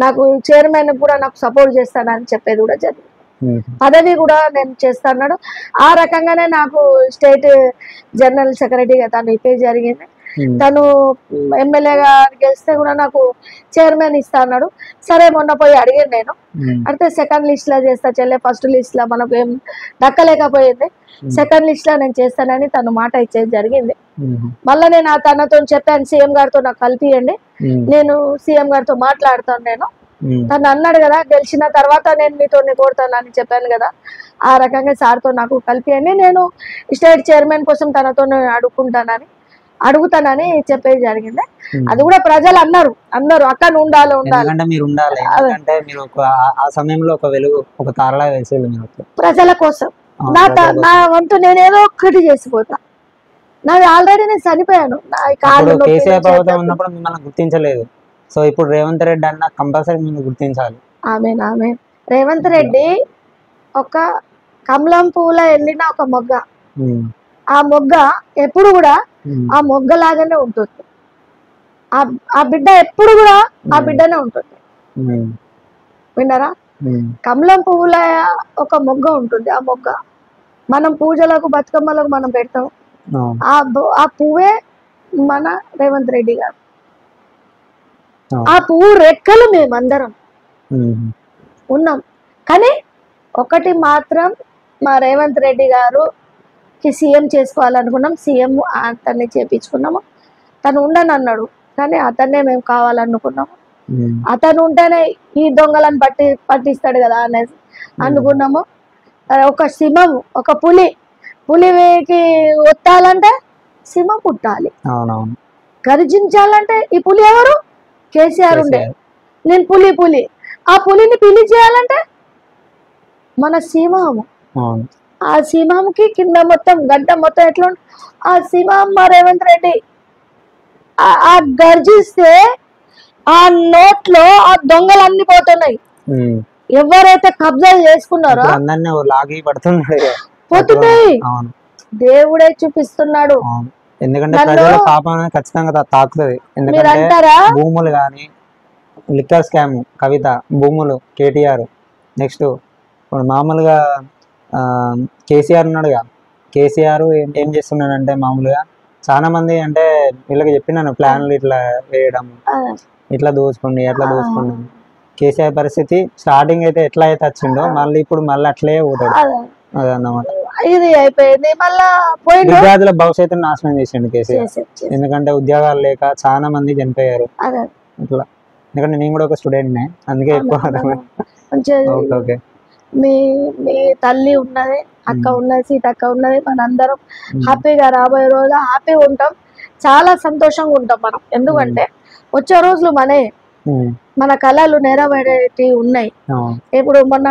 నాకు చైర్మన్ కూడా నాకు సపోర్ట్ చేస్తానని చెప్పేది కూడా జరిగింది. పదవి కూడా నేను చేస్తాను. ఆ రకంగానే నాకు స్టేట్ జనరల్ సెక్రటరీగా తను ఇప్పే జరిగింది. తను ఎమ్మెల్యేగా గెలిస్తే కూడా నాకు చైర్మన్ ఇస్తా అన్నాడు. సరే మొన్న పోయి అడిగాను నేను, అంటే సెకండ్ లిస్ట్ లో చేస్తా చెల్లె, ఫస్ట్ లిస్ట్ లో మనకు ఏం దక్కలేకపోయింది, సెకండ్ లిస్ట్ లో నేను చేస్తానని తను మాట ఇచ్చేది జరిగింది. మళ్ళీ నేను తనతో చెప్పాను సీఎం గారితో నాకు కలిపియండి, నేను సీఎం గారితో మాట్లాడుతాను. నేను తను అన్నాడు కదా గెలిచిన తర్వాత నేను మీతో కోరుతాను అని చెప్పాను కదా, ఆ రకంగా సార్తో నాకు కలిపియండి, నేను స్టేట్ చైర్మన్ కోసం తనతో అడుగుతానని చెప్పేది జరిగింది. అది కూడా ప్రజలు అన్నారు అక్క ఉండాలి మీరు ఉండాలి, ఎందుకంటే మీరు ఆ సమయంలో ఒక వెలుగు, ఒక తారలా వేసేది ప్రజల కోసం. నా వంతు నేను ఏదో ఒక్కటి చేసిపోతా, నాది ఆల్రెడీ నేను చనిపోయాను. కేసీఆర్ ప్రభుత్వం ఉన్నప్పుడు మిమ్మల్ని గుర్తించలేదు, సో ఇప్పుడు రేవంత్ రెడ్డి అన్న కంపల్సరీ మిమ్మల్ని గుర్తించాలి. ఆమె రేవంత్ రెడ్డి ఒక కమలం పూల వెళ్ళిన ఒక మొగ్గ, ఆ మొగ్గ ఎప్పుడు కూడా ఆ మొగ్గలాగానే ఉంటుంది. ఆ బిడ్డ ఎప్పుడు కూడా ఆ బిడ్డనే ఉంటుంది. విన్నారా? కమలం పువ్వుల ఒక మొగ్గ ఉంటుంది, ఆ మొగ్గ మనం పూజలకు బతుకమ్మలకు మనం పెడతాం. ఆ పువ్వే మన రేవంత్ రెడ్డి గారు. ఆ పువ్వు రెక్కలు మేమందరం ఉన్నాం. కానీ ఒకటి మాత్రం మా రేవంత్ రెడ్డి గారుకి సీఎం చేసుకోవాలనుకున్నాం. సీఎం అతన్ని చేపించుకున్నాము. తను ఉండని అన్నాడు, కానీ అతన్నే మేము కావాలనుకున్నాము. అతను ఉంటేనే ఈ దొంగలను పట్టిస్తాడు కదా అనేసి అనుకున్నాము. ఒక సింహం, ఒక పులికి ఒత్తాలంటే సింహం పుట్టాలి, గర్జించాలంటే ఈ పులి ఎవరు? కేసీఆర్ ఉండే. నేను పులి ఆ పులిని పిలి చేయాలంటే మన సింహము. ఆ సింహంకి కింద మొత్తం గడ్డ మొత్తం ఎట్లా ఆ సింహం మా రేవంత్ రెడ్డి ఆ గర్జిస్తే ఆ నోట్లో ఆ దొంగలు అన్ని పోతున్నాయి. ఎవరైతే కబ్జాలు చేసుకున్నారో పోతున్నాయి. దేవుడే చూపిస్తున్నాడు. ఎందుకంటే ప్రజల పాపం ఖచ్చితంగా తాకుతుంది. ఎందుకంటే భూములు గాని, లిక్కర్ స్కామ్ కవిత, భూములు కేటీఆర్, నెక్స్ట్ మామూలుగా కేసీఆర్ ఉన్నాడుగా. కేసీఆర్ ఏం చేస్తున్నాడంటే మామూలుగా చాలా మంది అంటే వీళ్ళకి చెప్పినాను ప్లాన్లు ఇట్లా వేయడం, ఇట్లా దోచుకోండి అట్లా దోచుకోండి. కేసీఆర్ పరిస్థితి స్టార్టింగ్ అయితే ఎట్లా అయితే వచ్చిండో మళ్ళీ ఇప్పుడు మళ్ళీ అట్లే పోతాడు. అదన్నమాట. ఇది అయిపోయింది. మళ్ళా విద్యార్థుల భవిష్యత్తును నాశనం చేసిండు కేసీఆర్. ఎందుకంటే ఉద్యోగాలు లేక చాలా మంది చనిపోయారు ఇట్లా. ఎందుకంటే నేను కూడా ఒక స్టూడెంట్ నే, అందుకే ఎక్కువ. ఓకే, మీ తల్లి ఉన్నది, అక్క ఉన్నది, సీతక్క ఉన్నది, మనందరం హ్యాపీగా రాబోయే రోజులు హ్యాపీగా ఉంటాం, చాలా సంతోషంగా ఉంటాం మనం. ఎందుకంటే వచ్చే రోజులు మన కళలు నెరవేరేటి ఉన్నాయి. ఇప్పుడు మొన్న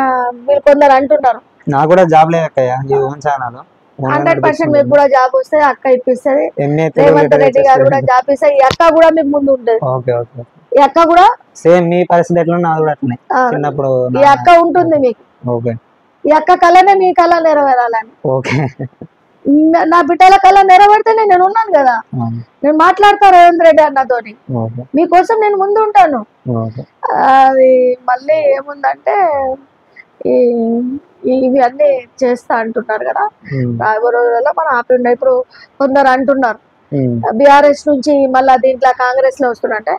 మీరు కొందరు అంటున్నారు నాకు కూడా జాబ్ లేదక్కయ్య, 100% మీకు కూడా జాబ్ వస్తే అక్క ఇప్పిస్తుంది, రేవంత్ రెడ్డి గారు కూడా జాబ్ ఇస్తారు. ఈ అక్క కూడా మీకు ముందు ఉంటుంది. ఈ అక్క కూడా సేమ్ మీ పరిస్థితి ఎట్లా నాది కూడా అట్లనే. చిన్నప్పుడు ఈ అక్క ఉంటుంది మీకు. ఈ అక్క కళనే మీ కళ నెరవేరాలని. నా బిడ్డల కళ నెరవేరితేనే నేను ఉన్నాను కదా. నేను మాట్లాడతా రేవంత్ రెడ్డి అన్నతోని, మీకోసం నేను ముందు ఉంటాను. అది మళ్ళీ ఏముందంటే ఇవి అన్ని చేస్తా అంటున్నారు కదా, రాబోయే రోజులలో మనం హ్యాపీ ఉండే. ఇప్పుడు కొందరు అంటున్నారు బీఆర్ఎస్ నుంచి మళ్ళా దీంట్లో కాంగ్రెస్ లో వస్తున్నట్టే.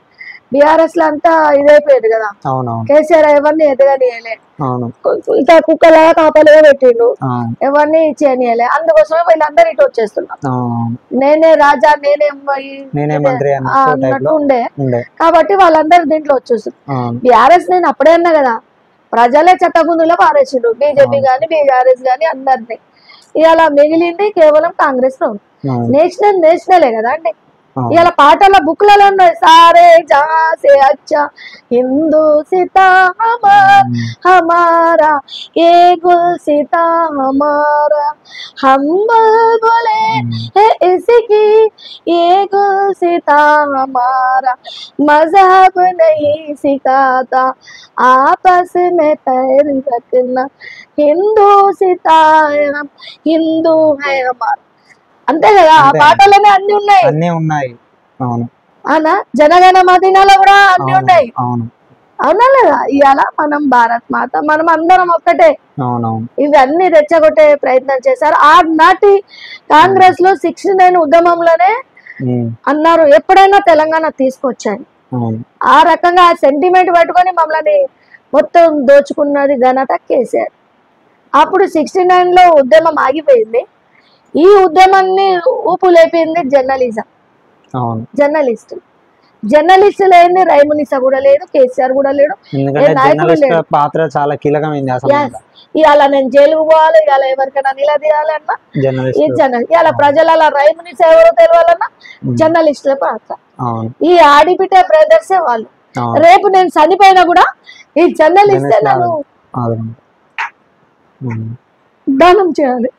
బీఆర్ఎస్ లో అంతా ఇదైపోయేది కదా, కేసీఆర్ ఎవరిని ఎదగనియలే, ఇంకా కుక్కలాగా కాపలుగా పెట్టిండు, ఎవరిని ఇచ్చేయనియలే. అందుకోసమే వీళ్ళందరూ ఇటు వచ్చేస్తున్నారు. నేనే రాజా నేనే మంత్రి అన్నట్టు ఉండే కాబట్టి వాళ్ళందరూ దీంట్లో వచ్చేస్తున్నారు. బీఆర్ఎస్ నేను అప్పుడే అన్నా కదా, ప్రజలే చెత్తగుందులో పారేసిండు, బీజేపీ గాని బీఆర్ఎస్ గాని అందరినీ. ఇలా మిగిలింది కేవలం కాంగ్రెస్ లో. నేషనలే కదా అండి. ఇలా పాటల బుక్లలో ఉన్నాయి, సారే జాసే అచ్చా హిందూ సితా హమారా ఏ గుల్ సితా హమారా హమ్ బుల్బులే ఇస్కి ఏ గుల్ సితా హమారా మజహబ్ నహీ సిఖాతా ఆపస్ మే పైర్ రఖనా హిందూ సితా హిందూ హై హమారా. అంతే కదా, ఆ పాటలోనే అన్ని ఉన్నాయి. అవునా, జనగణ మదినాలో కూడా అన్ని ఉన్నాయి. అవునా లేదా? ఇవాళ మనం భారత్ మాత, మనం అందరం ఒక్కటే. ఇవన్నీ రెచ్చగొట్టే ప్రయత్నం చేశారు. ఆనాటి కాంగ్రెస్ లో 69 ఉద్యమంలోనే అన్నారు ఎప్పుడైనా తెలంగాణ తీసుకొచ్చాను. ఆ రకంగా ఆ సెంటిమెంట్ పట్టుకొని మమ్మల్ని మొత్తం దోచుకున్నది ఘనత కేసీఆర్. అప్పుడు 69 లో ఉద్యమం ఆగిపోయింది. ఈ ఉద్యమాన్ని ఊపు లేపింది జర్నలిజం. జర్నలిస్ట్ లేని రైమునిసా కూడా లేదు, కేసీఆర్ కూడా లేడు, పాత్ర చాలా కీలకమైంది. ఇవాళ నేను జైలుకు పోవాలి, ఇవాళ ఎవరికైనా నిలదీయాలన్నా ఈ జర్నలిస్ట్, ఇవాళ ప్రజల రైమునిసా ఎవరో తెలియాలన్నా జర్నలిస్టుల పాత్ర. ఈ ఆడిపిట బ్రదర్సే వాళ్ళు. రేపు నేను చనిపోయినా కూడా ఈ జర్నలిస్టే నన్ను దానం చేయాలి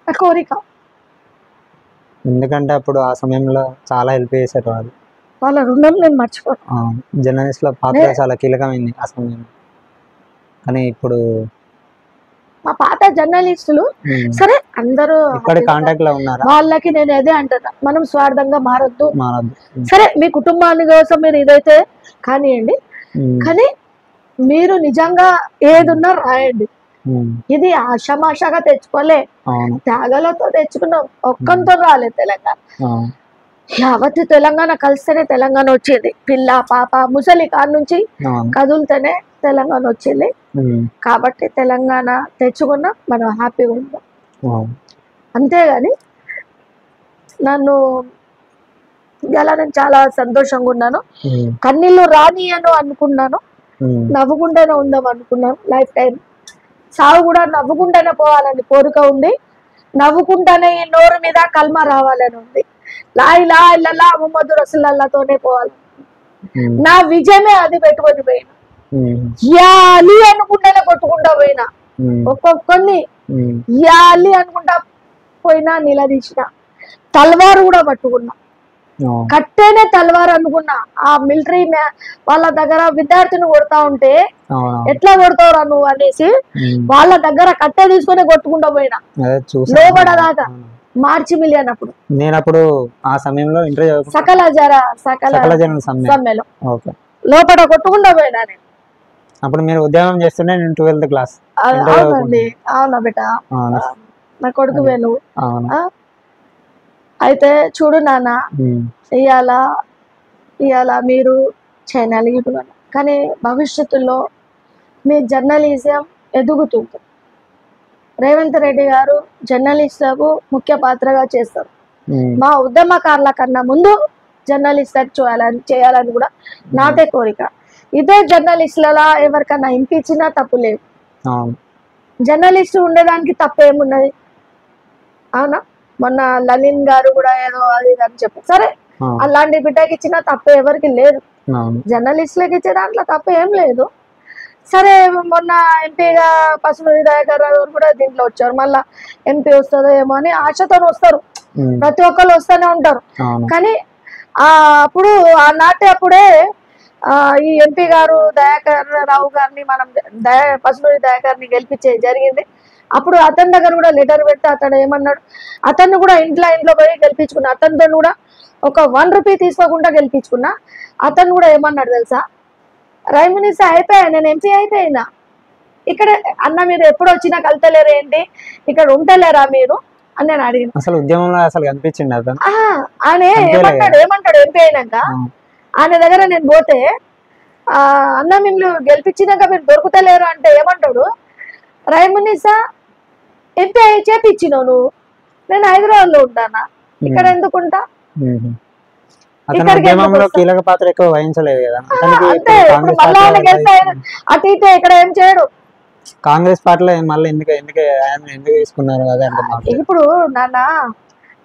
కోరిక. ఎందుకంటే అప్పుడు ఆ సమయంలో చాలా హెల్ప్ చేశారు వాళ్ళు. వాళ్ళ రుణం నేను మర్చిపోను. జర్నలిస్ట్ లో పాత్ర చాలా కీలకమైంది ఆ సమయంలో. కానీ ఇప్పుడు మా పాత జర్నలిస్టులు సరే అందరూ కాంటాక్ట్ లో ఉన్నారు. వాళ్ళకి నేను అదే అంటున్నా, మనం స్వార్థంగా మారొద్దు. సరే మీ కుటుంబాన్ని కోసం మీరు ఇదైతే కానివ్వండి, కానీ మీరు నిజంగా ఏదున్నా రాయండి. ఇది ఆషామాషాగా తెచ్చుకోలే, త్యాగాలతో తెచ్చుకున్నాం. ఒక్కంతో రాలేదు తెలంగాణ. యావత్ తెలంగాణ కలిస్తేనే తెలంగాణ వచ్చింది. పిల్ల పాప ముసలి కాడ నుంచి కదులుతేనే తెలంగాణ వచ్చింది. కాబట్టి తెలంగాణ తెచ్చుకున్నా మనం హ్యాపీగా ఉంటాం. అంతేగాని నన్ను ఇలా నేను చాలా సంతోషంగా ఉన్నాను. కన్నీళ్ళు రానియను అనుకున్నాను, నవ్వుకుంటూనే ఉందాం అనుకున్నాను. లైఫ్ టైం సాగు కూడా నవ్వుకుంటూనే పోవాలని కోరిక ఉంది. నవ్వుకుంటానే ఈ నోరు మీద కల్మా రావాలని ఉంది. లా ఇలాహ ఇల్లల్లాహ్ ముహమ్మదు రసూలుల్లాహ్తోనే పోవాలి. నా విజయమే అది పెట్టుకొని పోయినా. యాలి అనుకుంటానే కొట్టుకుంటా పోయినా. ఒక్కొక్కరిని యాలి అనుకుంటా పోయినా, నిలదీసిన. తల్వారు కూడా పట్టుకున్నా, కట్టేనే తల్వారు అనుకున్నా. ఆ మిలిటరీ వాళ్ళ దగ్గర విద్యార్థిని కొడతా ఉంటే ఎట్లా కొడతావురా నువ్వు అనేసి వాళ్ళ దగ్గర కట్టే తీసుకొని కొట్టుకుంటా పోయినా లోపడదాకా. మార్చి మిలియన్ అప్పుడు నేనప్పుడు ఆ సమయంలో సకల సమ్మెలో లోపల కొట్టుకుంటా పోయినా నేను. అప్పుడు మీరు ఉద్యోగం చేస్తుంటే నేను 12th క్లాస్. అవునండి, అవునా బిడ్డ, నా కొడుకు వేణు. అయితే చూడు నాన్న, ఇవాళ మీరు చేయగలుగుతున్నారు, కానీ భవిష్యత్తులో మీ జర్నలిజం ఎదుగుతుంది. రేవంత్ రెడ్డి గారు జర్నలిస్టులకు ముఖ్య పాత్రగా చేస్తారు. మా ఉద్యమకారుల కన్నా ముందు జర్నలిస్టులకు చేయాలని కూడా నాదే కోరిక. ఇదే జర్నలిస్టులలో ఎవరికన్నా ఇంపించినా తప్పు లేదు. జర్నలిస్టు ఉండడానికి తప్పేమున్నది? అవునా? మొన్న లలిన్ గారు కూడా ఏదో అది అని చెప్పారు. సరే, అలాంటి బిడ్డకి ఇచ్చిన తప్పు ఎవరికి లేదు. జర్నలిస్టులకు ఇచ్చే దాంట్లో తప్పు ఏం లేదు. సరే, మొన్న ఎంపీగా పసునూరి దయాకర్ రావు కూడా దీంట్లో వచ్చారు. మళ్ళా ఎంపీ వస్తుందో ఏమో అని ఆశతో వస్తారు, ప్రతి ఒక్కరు వస్తూనే ఉంటారు. కానీ అప్పుడు అప్పుడే ఈ ఎంపీ గారు దయాకర్ రావు గారిని మనం పసునూరి దయాకర్ని గెలిపించే జరిగింది. అప్పుడు అతని దగ్గర కూడా లెటర్ పెడితే అతను ఏమన్నాడు, అతన్ని కూడా ఇంట్లో పోయి గెలిపించుకున్నా. అతనితో కూడా ఒక 1 రూపీ తీసుకోకుండా గెలిపించుకున్నా. అతను కూడా ఏమన్నాడు తెలుసా, రైమినిస్ అయిపోయా, నేను ఎంపీ అయిపోయినా, ఇక్కడ అన్న మీరు ఎప్పుడు వచ్చినా కలుతలేరు ఏంటి, ఇక్కడ ఉంటలేరా మీరు అని నేను అడిగిన. అసలు ఉద్యమంలో అసలు కనిపించింది అతను. ఆయన ఏమంటాడు ఎంపీ అయినాక, ఆయన దగ్గర నేను పోతే అన్న మిమ్మల్ని గెలిపించినాక మీరు దొరుకుతలేరు అంటే ఏమంటాడు, రైమునిసా ఎంపీ చేపించినావు నువ్వు, నేను హైదరాబాద్ లో ఉంటానా, ఇక్కడ ఎందుకుంటా, కీలక పాత్ర ఎక్కువ వహించలేదు కదా. అంతే, అటు ఇటు ఇక్కడ ఏం చేయడు. కాంగ్రెస్ పార్టీలో మళ్ళీ ఎందుకు తీసుకున్నారు కదా. ఇప్పుడు నాన్న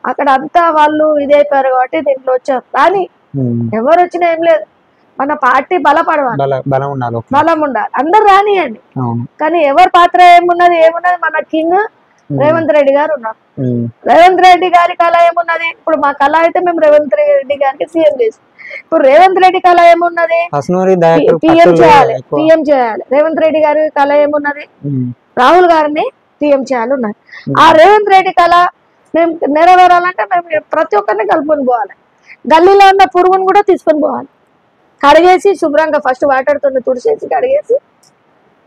అక్కడ అంతా వాళ్ళు ఇదైపోయారు కాబట్టి దీంట్లో వచ్చారు. కానీ ఎవరు వచ్చినా ఏం లేదు, మన పార్టీ బలం ఉండాలి, అందరు రానియండి. కానీ ఎవరి పాత్ర ఏమున్నది మన కింగ్ రేవంత్ రెడ్డి గారు ఉన్నారు. రేవంత్ రెడ్డి గారి కళ ఏమున్నది? ఇప్పుడు మా కళ అయితే మేము రేవంత్ రెడ్డి గారికి సీఎం చేసి, ఇప్పుడు రేవంత్ రెడ్డి కళ ఏమున్నది? పిఎం చేయాలి. రేవంత్ రెడ్డి గారి కళ ఏమున్నది? రాహుల్ గారిని పిఎం చేయాలి ఉన్నది. ఆ రేవంత్ రెడ్డి కళ మేము నెరవేరాలంటే మేము ప్రతి ఒక్కరిని కలుపుకొని పోవాలి. గల్లీలో ఉన్న పురుగును కూడా తీసుకొని పోవాలి, కడిగేసి శుభ్రంగా ఫస్ట్ వాటర్ తో తుడిచేసి కడిగేసి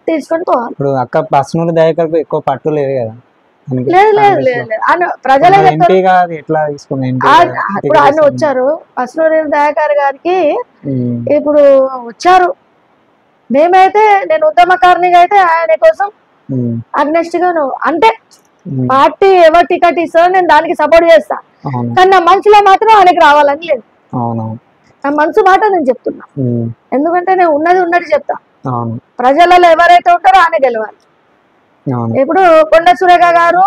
తీసుకొని పోవాలి. ఇప్పుడు అక్క పసునూరి దయాకర్ ఎక్కువ పట్టు లేదు కదా. లేదు, ప్రజలే ఇప్పుడు ఆయన వచ్చారు. పసునూరి దయాకర్ గారికి ఇప్పుడు వచ్చారు. మేమైతే నేను ఉద్యమకారినిగా అయితే ఆయన కోసం అగ్నెస్ట్ గా అంటే పార్టీ ఎవరు టికెట్ ఇస్తారో నేను దానికి సపోర్ట్ చేస్తా. కానీ నా మనసులో మాత్రం ఆయనకి రావాలని లేదు. నా మనసు మాట నేను చెప్తున్నా, ఎందుకంటే నేను ఉన్నది చెప్తా. ప్రజలలో ఎవరైతే ఉంటారో ఆయన గెలవాలి. ఇప్పుడు కొండ సురేఖ గారు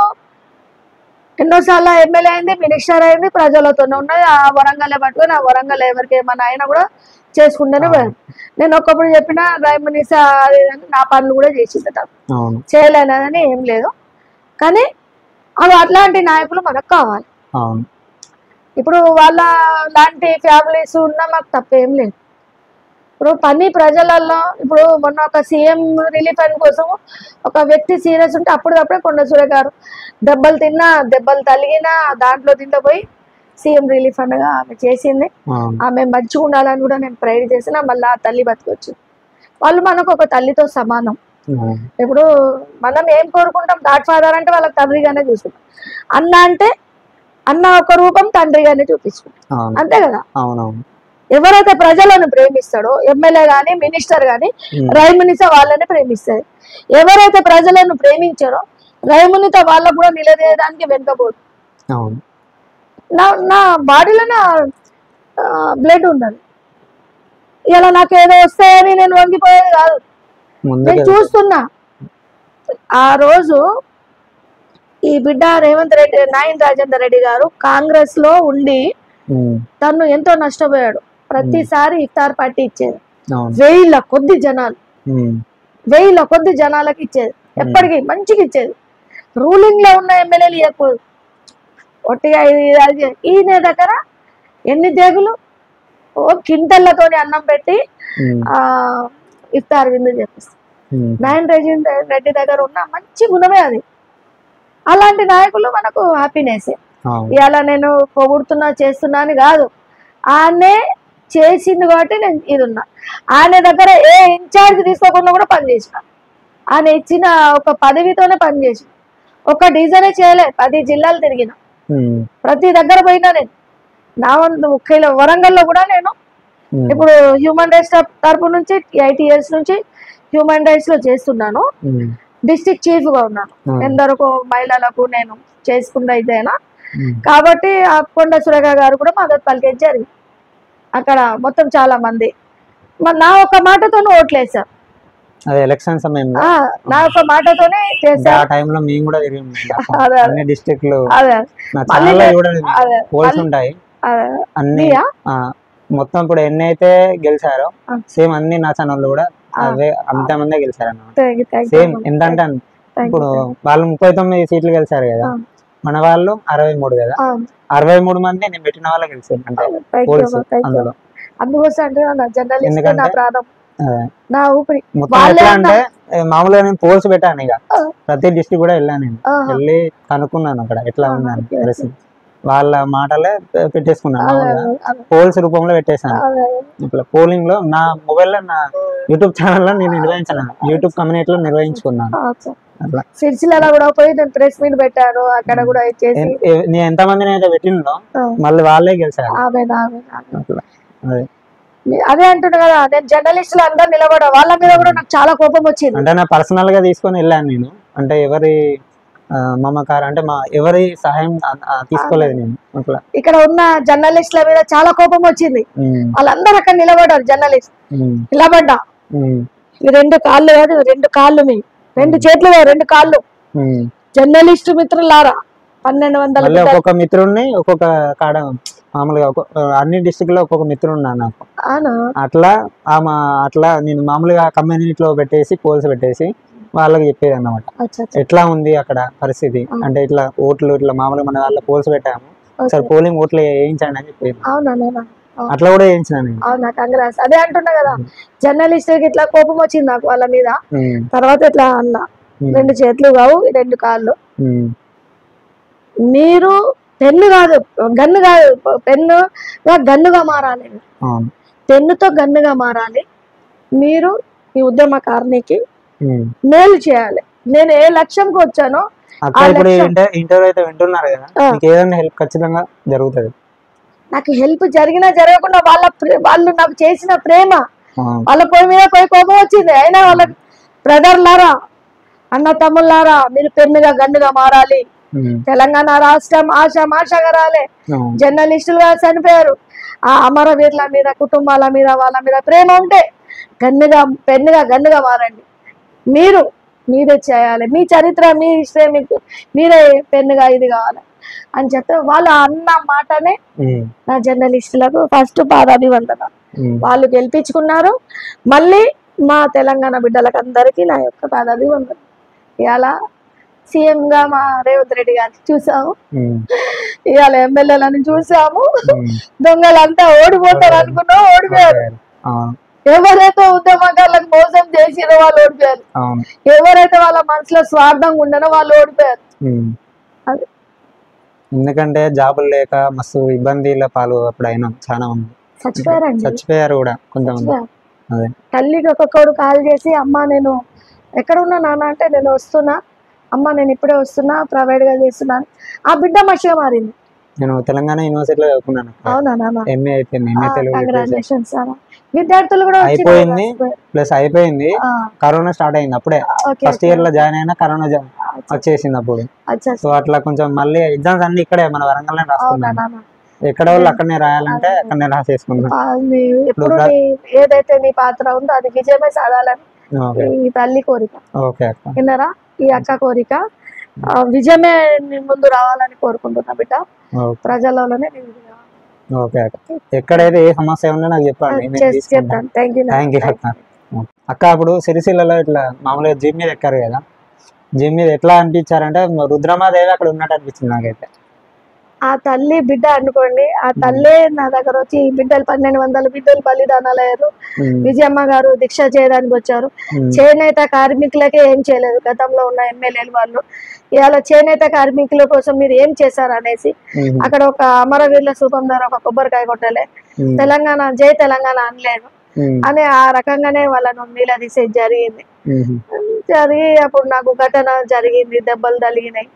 ఎన్నోసార్లు ఎమ్మెల్యే అయింది, మినిస్టర్ అయింది, ప్రజలతోనే ఉన్నది. ఆ వరంగల్ పట్టుకొని ఆ వరంగల్ ఎవరికి ఏమన్నా అయినా కూడా చేసుకుంటూనే పోయాను. నేను ఒక్కప్పుడు చెప్పిన రైమనిసా నా పనులు కూడా చేసిందట, చేయలేనని ఏం లేదు. కానీ అవి అట్లాంటి నాయకులు మనకు కావాలి. ఇప్పుడు వాళ్ళ లాంటి ఫ్యామిలీస్ ఉన్నా మాకు తప్పేం లేదు. ఇప్పుడు పని ప్రజలలో ఇప్పుడు మొన్న ఒక సీఎం రిలీఫ్ ఫండ్ కోసం ఒక వ్యక్తి సీరియస్ ఉంటే అప్పుడప్పుడే కొండ సురేఖ గారు దెబ్బలు తలిగినా దీంట్లో పోయి సీఎం రిలీఫ్ ఫండ్ గా ఆమె చేసింది. ఆమె మంచిగా ఉండాలని కూడా నేను ప్రేర్ చేసిన. మళ్ళీ ఆ తల్లి బతికొచ్చింది. వాళ్ళు మనకు ఒక తల్లితో సమానం. ఇప్పుడు మనం ఏం కోరుకుంటాం, గాడ్ ఫాదర్ అంటే వాళ్ళకి తండ్రిగానే చూసుకుంటాం, అన్న అంటే అన్న ఒక రూపం తండ్రిగానే చూపించుకుంటాం, అంతే కదా. ఎవరైతే ప్రజలను ప్రేమిస్తాడో ఎమ్మెల్యే గాని మినిస్టర్ గాని రైమునిత వాళ్ళని ప్రేమిస్తారు. ఎవరైతే ప్రజలను ప్రేమించారో రైమునిత వాళ్ళకు కూడా నిలదీయడానికి వెనుకపోదు. నా బాడీలో నా బ్లడ్ ఉన్నది, ఇలా నాకు ఏదో వస్తాయని నేను వంగిపోయేది కాదు. నేను చూస్తున్నా ఆ రోజు ఈ బిడ్డ రేవంత్ రెడ్డి, నాయన్ రాజేందర్ రెడ్డి గారు కాంగ్రెస్ లో ఉండి తను ఎంతో నష్టపోయాడు. ప్రతిసారి ఇఫ్తార్ పార్టీ ఇచ్చేది, వేల కొద్ది జనాలకి ఇచ్చేది, ఎప్పటికీ మంచిగా ఇచ్చేది. రూలింగ్ లో ఉన్న ఎమ్మెల్యేలు ఎక్కువ ఒట్టిగా ఈయన దగ్గర ఎన్ని దేగులు, ఓ కింటల్లతోని అన్నం పెట్టి ఇఫ్తార్ విందు చేపిస్తారు. నాయన్ రెడ్డి దగ్గర ఉన్న మంచి గుణమే అది. అలాంటి నాయకులు మనకు హ్యాపీనెస్. ఇలా నేను పొగుడుతున్నా చేస్తున్నా అని కాదు, ఆయనే చేసింది కాబట్టి నేను ఇది ఉన్నా. ఆయన దగ్గర ఏ ఇన్ఛార్జ్ తీసుకోకుండా కూడా పనిచేసిన, ఆయన ఇచ్చిన ఒక పదవితోనే పనిచేసిన. ఒక డిజైనే చేయలే, 10 జిల్లాలు తిరిగిన, ప్రతి దగ్గర పోయినా నేను. నా వంతు ముఖ్యంగా వరంగల్లో కూడా నేను ఇప్పుడు హ్యూమన్ రైట్స్ తరపు నుంచి 8 years నుంచి హ్యూమన్ రైట్స్ లో చేస్తున్నాను. డిస్ట్రిక్ట్ చీఫ్ గా ఉన్నాను. ఎందరికో మహిళలకు నేను చేసుకున్న ఇదేనా కాబట్టి ఆ కొండ సురేఖ గారు కూడా మద్దతు పలికించారు. అక్కడ మొత్తం చాలా మంది నా ఒక మాటతోనే ఓట్లేసారు. అదే ఎలక్షన్ సమయంలో నా ఒక మాటతోనే చేశారు. ఆ టైంలో మేము కూడా అన్ని డిస్ట్రిక్ట్ లో పోల్స్ ఉంటాయి అన్ని మొత్తం. ఇప్పుడు ఎన్ని అయితే గెలిచారో సేమ్ అన్ని నా ఛానల్ కూడా అవే అంతమందే గెలిచారు అన్నమాట. సేమ్ ఏంటంటే ఇప్పుడు వాళ్ళు 39 సీట్లు గెలిచారు కదా, మన వాళ్ళు 63 కదా. 63 మంది నేను పెట్టిన వాళ్ళే గెలిచారు అంటే పోల్స్ అందులో. ఎందుకంటే అంటే మామూలుగా నేను పోల్స్ పెట్టాను, ఇక ప్రతి డిస్ట్రిక్ట్ కూడా వెళ్ళాను, నేను వెళ్ళి కనుక్కున్నాను అక్కడ ఎట్లా ఉందని పరిస్థితి. వాళ్ళ మాటలే పెట్టేసుకున్నాను, పోల్స్ రూపంలో పెట్టేశాను. ఇట్లా పోలింగ్ లో నా మొబైల్ లో నా యూట్యూబ్ ఛానల్ లో నేను నిర్వహించాను, యూట్యూబ్ కమ్యూనిటీలో నిర్వహించుకున్నాను. అట్లా సిరిసిల్లలో కూడా పోయి నేను ప్రెస్ మీట్ పెట్టాను, అక్కడ కూడా నేను ఎంత మందిని అయితే పెట్టినో మళ్ళీ వాళ్ళే గెలిచారు. అదే అంటున్నా కదా, నేను జర్నలిస్టులు అందరు నిలబడ వాళ్ళ మీద కూడా నాకు చాలా కోపం వచ్చింది. అంటే నా పర్సనల్ గా తీసుకొని వెళ్ళాను నేను, అంటే ఎవరి మమకారం అంటే ఎవరి సహాయం తీసుకోలేదు నేను. అట్లా ఇక్కడ ఉన్న జర్నలిస్టుల మీద చాలా కోపం వచ్చింది. వాళ్ళందరూ అక్కడ నిలబడ్డారు, జర్నలిస్ట్ నిలబడ్డా. 2 కాళ్ళు కాదు, 2 కాళ్ళు, మీ 2 చేతులు కాదు, 2 కాళ్ళు. జర్నలిస్టు మిత్రులారా, 1200 ఒక్కొక్క మిత్రుడిని ఒక్కొక్క కాడ మామూలుగా అన్ని డిస్ట్రిక్ట్ లో ఒక్కొక్క మిత్రుడు ఉన్నాను నాకు. అట్లా నేను మామూలుగా కమ్యూనిటీలో పెట్టేసి పోల్స్ పెట్టేసి వాళ్ళకి చెప్పేది అన్నమాట, ఎట్లా ఉంది అక్కడ పరిస్థితి. అంటే ఇట్లా ఓట్లు ఇట్లా మామూలుగా మన వాళ్ళ పోల్స్ పెట్టాము, సరే పోలింగ్ ఓట్లు వేయించండి అని చెప్పేది. అట్లా కూడా వేయించాను. అదే అంటున్నా కదా, జర్నలిస్ట్ ఇట్లా కోపం వచ్చింది నాకు వాళ్ళ మీద. తర్వాత ఇట్లా అన్న 2 చేతులు కావు, 2 కాళ్ళు. మీరు పెన్ను కాదు, గన్ను కాదు, పెన్నుగా గన్నుగా మారాలి, పెన్నుతో గన్నుగా మారాలి. మీరు ఈ ఉద్యమకారునికి మేలు చేయాలి. నేను ఏ లక్ష్యంకి వచ్చానో ఇంటర్వ్యూ అయితే వింటున్నారు కదా, ఏదైనా హెల్ప్ ఖచ్చితంగా జరుగుతుంది. నాకు హెల్ప్ జరిగినా జరగకుండా వాళ్ళు నాకు చేసిన ప్రేమ, వాళ్ళ పోయి మీద పోయి కోపం వచ్చింది. అయినా వాళ్ళ బ్రదర్లారా, అన్న తమ్ముళ్ళారా, మీరు పెన్నుగా గన్నుగా మారాలి. తెలంగాణ రాష్ట్రం ఆశగా రాలే, జర్నలిస్టులుగా చనిపోయారు. ఆ అమరవీరుల మీద, కుటుంబాల మీద, వాళ్ళ మీద ప్రేమ ఉంటే పెన్నుగా గన్నుగా మారండి. మీరే చేయాలి, మీ చరిత్ర, మీ హిస్టరీ, మీకు మీరే పెన్నుగా ఇది కావాలి అని చెప్తే వాళ్ళు అన్న మాటనే నా జర్నలిస్టులకు ఫస్ట్ పాదాభివందన. వాళ్ళు గెలిపించుకున్నారు. మళ్ళీ మా తెలంగాణ బిడ్డలకు అందరికీ నా యొక్క పాదాభివందన. ఇవాళ సీఎం గా మా రేవంత్ రెడ్డి గారిని చూసాము, ఇవాళ ఎమ్మెల్యేలను చూసాము. దొంగలంతా ఓడిపోతారు అనుకున్నా ఓడిపోయారు. ఎవరైతే ఉద్యమకారులకు మోసం చేసినో వాళ్ళు ఓడిపోయారు, ఎవరైతే వాళ్ళ మనసులో స్వార్థంగా ఉండనో వాళ్ళు ఓడిపోయారు. అది ఎందుకంటే జాబులు లేక మస్తు ఇబ్బందిల పాలు అప్పుడు అయినా చాలా మంది చచ్చిపోయారు కూడా కొంతమంది. అదే తల్లికి ఒక్కొక్కడు కాల్ చేసి అమ్మ నేను ఎక్కడ ఉన్నా నాన్న అంటే నేను వస్తున్నా, అమ్మ నేను ఇప్పుడే వస్తున్నా, ప్రైవేట్ గా చేస్తున్నాను. ఆ బిడ్డ మనిషిగా మారింది. నేను తెలంగాణ యూనివర్సిటీలో చదువుకున్నాను. అవునా నాన్న? ఎంఏ అయిపోయింది, ఎంఏ తెలుగు లిటరేచర్ కంగ్రాచులేషన్స్ నాన్న. విద్యార్థులు కూడా అయిపోయింది, ప్లస్ అయిపోయింది. కరోనా స్టార్ట్ అయింది అప్పుడే, ఫస్ట్ ఇయర్ లో జాయిన్ అయినా కరోనా వచ్చేసింది అప్పుడు. సో అట్లా కొంచెం మళ్ళీ ఎగ్జామ్స్ అన్ని ఇక్కడే మన వరంగల్నే రాసుకున్నాను. ఎక్కడ వాళ్ళు అక్కడనే రాయాలంటే అక్కడనే రాసేసుకున్నాను. ఇప్పుడు ఏదైతే నీ పాత్ర ఉందో అది విజయమే సాగాలని ఈ తల్లి కోరిక. విన్నారా? ఈ అక్క కోరిక విజయమే ముందు రావాలని కోరుకుంటున్నా బిడ్డ. ప్రజలలోనే ఎక్కడైతే ఏ సమస్య ఉందో నాకు చెప్పండి, చెప్తాను. థ్యాంక్ యూ అక్క. అప్పుడు సిరిసిల్లలో ఇట్లా మామూలుగా జిమ్ మీద ఎక్కారు కదా, జిమ్ మీద ఎట్లా అనిపించారంటే రుద్రమాదేవి అక్కడ ఉన్నట్టు అనిపించింది నాకైతే. ఆ తల్లి బిడ్డ అనుకోండి, ఆ తల్లే నా దగ్గర వచ్చి బిడ్డలు 1200 బిడ్డలు బలిదానాలు అయ్యారు. విజయమ్మ గారు దీక్ష చేయడానికి వచ్చారు. చేనేత కార్మికులకే ఏం చేయలేదు గతంలో ఉన్న ఎమ్మెల్యేలు వాళ్ళు. ఇవాళ చేనేత కార్మికుల కోసం మీరు ఏం చేశారు అనేసి అక్కడ ఒక అమరవీరుల స్థూపం ద్వారా ఒక కొబ్బరికాయ కొట్టలే, తెలంగాణ జై తెలంగాణ అనలేదు అని ఆ రకంగానే వాళ్ళను నిలదీసే జరిగింది. జరిగి అప్పుడు నాకు ఘటన జరిగింది, దెబ్బలు తగిలినాయి.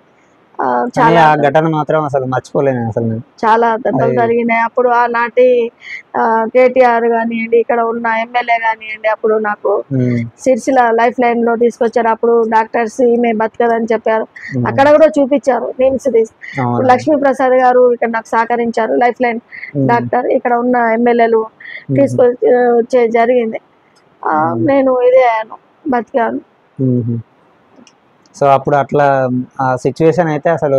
చాలా ఘటన మాత్రం అసలు మర్చిపోలేను అసలు. చాలా దెబ్బలు జరిగినాయి అప్పుడు. ఆనాటి కేటీఆర్ కానివ్వండి, ఇక్కడ ఉన్న ఎమ్మెల్యే కానివ్వండి, అప్పుడు నాకు సిరిసిల్ల లైఫ్ లైన్ లో తీసుకొచ్చారు. అప్పుడు డాక్టర్స్ ఈమె బతకదని చెప్పారు, అక్కడ కూడా చూపించారు నిమ్స్ లక్ష్మీ ప్రసాద్ గారు ఇక్కడ నాకు సహకరించారు. లైఫ్ లైన్ డాక్టర్ ఇక్కడ ఉన్న ఎమ్మెల్యేలు తీసుకొచ్చే జరిగింది. నేను ఇదే అయ్యాను, బతికాను. సో అప్పుడు అట్లా ఆ సిచ్యువేషన్ అయితే అసలు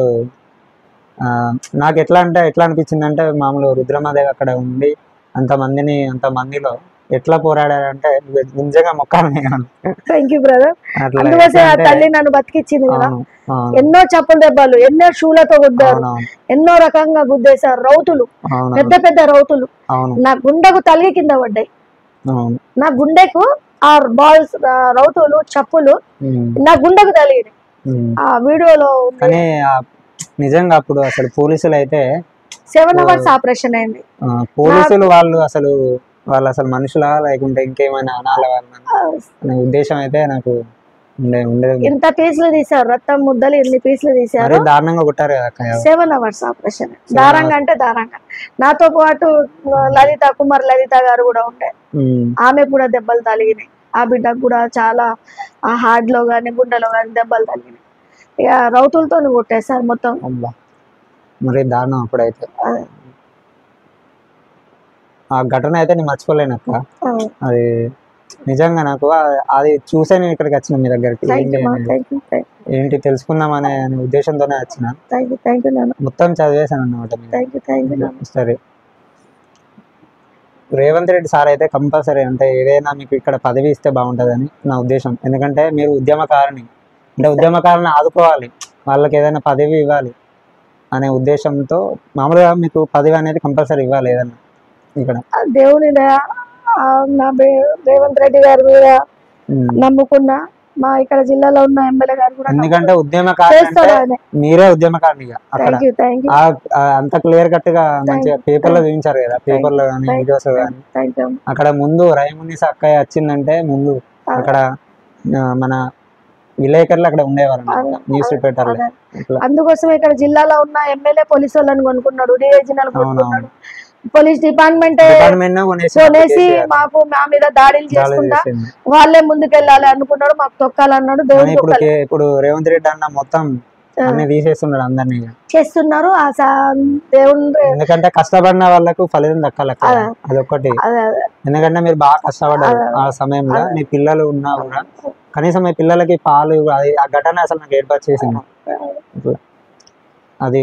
నాకు ఎట్లా అనిపించింది అంటే, మామూలు రుద్రమాదేవి అక్కడ ఉండి అంతమందిలో ఎట్లా పోరాడారంటే నిజంగా మొక్కాలి. Thank you brother. అందుకోసం ఆ తల్లి నన్ను బతికిచ్చింది కదా. ఎన్నో చప్పుల దెబ్బలు, ఎన్నో షూలతో గుద్దారు, ఎన్నో రకంగా గుద్దేశారు. రౌతులు, పెద్ద పెద్ద రౌతులు నా గుండెకు తల్లి కింద పడ్డాయి. నా గుండెకు ఆ బాల్స్ రౌతులు చప్పులు నా గుండెకు తగిలినాయి. ఆ వీడియోలో నిజంగా అప్పుడు అసలు పోలీసులు అయితే 7 hours ఆపరేషన్ అయింది. పోలీసులు వాళ్ళు అసలు మనుషులా లేకుంటే ఇంకేమైనా అనాల వాళ్ళ ఉద్దేశం అయితే నాకు ఉండేది. ఇంత పీసులు తీసారు, రక్తం ముద్దలు ఎన్ని పీసులు తీసారు, దారుణంగా కొట్టారు కదా. 7 hours ఆపరేషన్. దారంగా అంటే దారంగా. నాతో పాటు కుమార్ లలిత గారు కూడా ఉండే, ఆమె కూడా దెబ్బలు తగిలినాయి. ఆ బిడ్డకు కూడా చాలా ఆ హార్ట్ లో గానీ గుండెలో గానీ దెబ్బలు తగిలినాయి. ఇక రౌతులతో కొట్టేశారు మొత్తం. మరి దారుణం అప్పుడైతే. ఆ ఘటన అయితే నేను మర్చిపోలేను అక్క. అది నిజంగా నాకు అది చూసే నేను ఇక్కడికి వచ్చిన మీ దగ్గరికి. ఏంటి తెలుసుకుందామనే ఉద్దేశంతోనే వచ్చిన. మొత్తం చదివేశాను అన్నమాట. సరే, రేవంత్ రెడ్డి సార్ అయితే కంపల్సరీ అంటే ఏదైనా మీకు ఇక్కడ పదవి ఇస్తే బాగుంటుందని నా ఉద్దేశం. ఎందుకంటే మీరు ఉద్యమకారిని, అంటే ఉద్యమకారుని ఆదుకోవాలి, వాళ్ళకి ఏదైనా పదవి ఇవ్వాలి అనే ఉద్దేశంతో మామూలుగా మీకు పదవి అనేది కంపల్సరీ ఇవ్వాలి ఏదన్నా. ఇక్కడ దేవుని రేవంత్ రెడ్డి గారి మీద నమ్ముకున్నా, మా ఇక్కడ జిల్లాలో ఉన్న ఎమ్మెల్యే గారు కూడా. ఎందుకంటే ఉద్యమకారుని మీరే ఉద్యమకారునిగా అక్కడ అంత క్లియర్ కట్ గా మంచిగా పేపర్ లో చూపించారు కదా, పేపర్ లో కానీ వీడియోస్ కానీ. అక్కడ ముందు రైమునిస అక్కయ్య వచ్చిందంటే ముందు అక్కడ మన విలేకరులు అక్కడ ఉండేవారు, న్యూస్ రిపోర్టర్లు. అందుకోసం ఇక్కడ జిల్లాలో ఉన్న ఎమ్మెల్యే పోలీసు వాళ్ళని కొనుక్కున్నాడు, రీజనల్ కొనుక్కున్నాడు. పోలీస్ డిపార్ట్మెంట్ కొనేసి మాకు మా మీద దాడులు చేసుకుంటా వాళ్ళే ముందుకెళ్ళాలి అనుకున్నాడు, మాకు తొక్కాలన్నాడు. ఇప్పుడు రేవంత్ రెడ్డి అన్న మొత్తం అన్ని తీసేస్తున్నాడు, అందరినీ చేస్తున్నారు. దేవుడు ఎందుకంటే కష్టపడిన వాళ్ళకు ఫలితం దక్కాలి, అదొక్కటి. ఎందుకంటే మీరు బాగా కష్టపడ్డారు ఆ సమయంలో, మీ పిల్లలు ఉన్నా కూడా కనీసం మీ పిల్లలకి పాలు, ఆ ఘటన అసలు నాకు ఏర్పాటు చేసింది. అది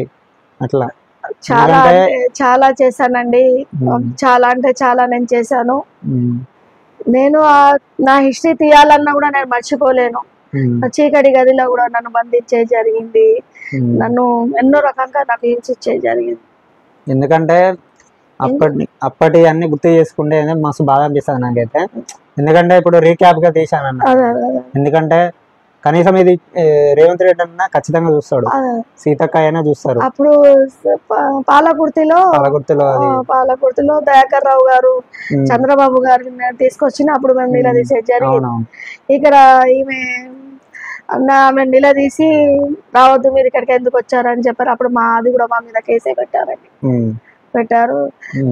అట్లా చాలా చేశానండి, చాలా అంటే చాలా నేను చేశాను. నేను నా హిస్టరీ తీయాలన్నా కూడా నేను మర్చిపోలేను. చీకటి గదిలో కూడా నన్ను బంధించే జరిగింది, నన్ను ఎన్నో రకంగా నాకు హింసించే జరిగింది. ఎందుకంటే అప్పటి అన్ని గుర్తు చేసుకుంటే మస్తు బాధ అనిపిస్తుంది నాకైతే. ఎందుకంటే ఇప్పుడు రీక్యాప్ గా తీసాను అన్న, ఎందుకంటే కనీసం ఇది రేవంత్ రెడ్డి అన్న ఖచ్చితంగా చూస్తాడు, సీతక్క అయినా చూస్తారు. అప్పుడు పాలకుర్తిలో దయాకర్ రావు గారు చంద్రబాబు గారు తీసుకొచ్చిన అప్పుడు మేము నిలదీసేది జరిగింది. ఇక్కడ ఈమె ఆమె నిలదీసి రావద్దు మీరు ఇక్కడికి ఎందుకు వచ్చారని చెప్పారు. అప్పుడు అది కూడా మా మీద కేసే పెట్టారు.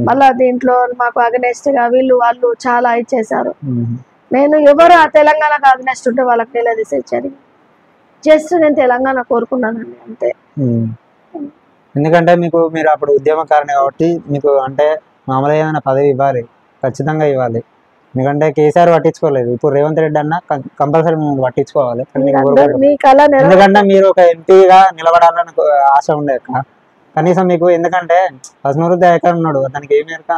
మళ్ళా దీంట్లో మాకు అగనెస్ట్ గా వాళ్ళు చాలా ఇచ్చేసారు. నేను ఎవరు ఆ తెలంగాణకు అగనెస్ట్ ఉంటే వాళ్ళకి నిలదీసేది. జస్ట్ నేను తెలంగాణ కోరుకున్నానండి అంతే. ఎందుకంటే మీరు అప్పుడు ఉద్యమకారణి కాబట్టి మీకు అంటే మామూలుగా ఏమైనా పదవి ఇవ్వాలి, ఖచ్చితంగా ఇవ్వాలి. ఎందుకంటే కేసీఆర్ పట్టించుకోలేదు, ఇప్పుడు రేవంత్ రెడ్డి అన్న కంపల్సరీ మేము పట్టించుకోవాలి. ఎందుకంటే మీరు ఒక ఎంపీగా నిలబడాలని ఆశ ఉండే కనీసం మీకు. ఎందుకంటే పసుమరుద్ది ఎక్కడ ఉన్నాడు, దానికి ఏమి ఎరక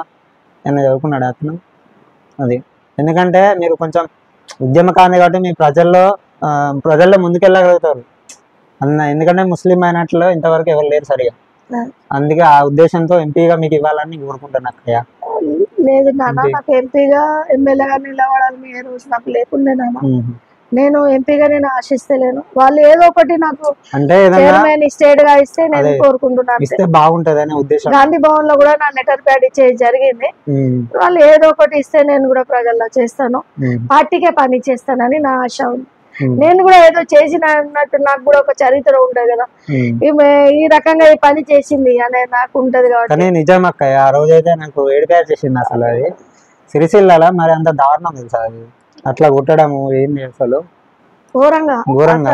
ఏమైనా చదువుకున్నాడు అతను అది. ఎందుకంటే మీరు కొంచెం ఉద్యమకారణి కాబట్టి మీ ప్రజల్లో ముందుకెళ్ళగలుగుతారు ఎందుకంటే ముస్లిం మైనార్టీలో ఇంతవరకు ఎవరు లేరు సరిగా. అందుకే ఆ ఉద్దేశంతో ఎంపీగా మీకు ఇవ్వాలని కోరుకుంటున్నా అక్కయ్య. లేదు నాన్న, నాకు ఎంపీగా ఎమ్మెల్యేగా నిలబడాలని ఏ రోజు నాకు లేకుండా నాన్న. నేను ఎంపీగా నేను ఆశిస్తలేను. వాళ్ళు ఏదో ఒకటి నాకు అంటే స్టేట్ గా ఇస్తే నేను కోరుకుంటున్నాను బాగుంటది ఉద్దేశం. గాంధీ భవన్ లో కూడా నా లెటర్ ప్యాడ్ ఇచ్చేది జరిగింది. వాళ్ళు ఏదో ఒకటి ఇస్తే నేను కూడా ప్రజల్లో చేస్తాను, పార్టీకే పని చేస్తానని నా ఆశ ఉంది. నేను కూడా ఏదో చేసిన అన్నట్టు నాకు కూడా ఒక చరిత్ర ఉంటది కదా, ఈమె ఈ రకంగా ఈ పని చేసింది అనే నాకు ఉంటది కాబట్టి. నిజం అక్కయ్య, ఆ రోజైతే నాకు ఏడిపేర్ చేసింది అసలు. అది సిరిసిల్ల మరి అంత దారుణం తెలుసా అది, అట్లా కుట్టడము ఏంది అసలు ఘోరంగా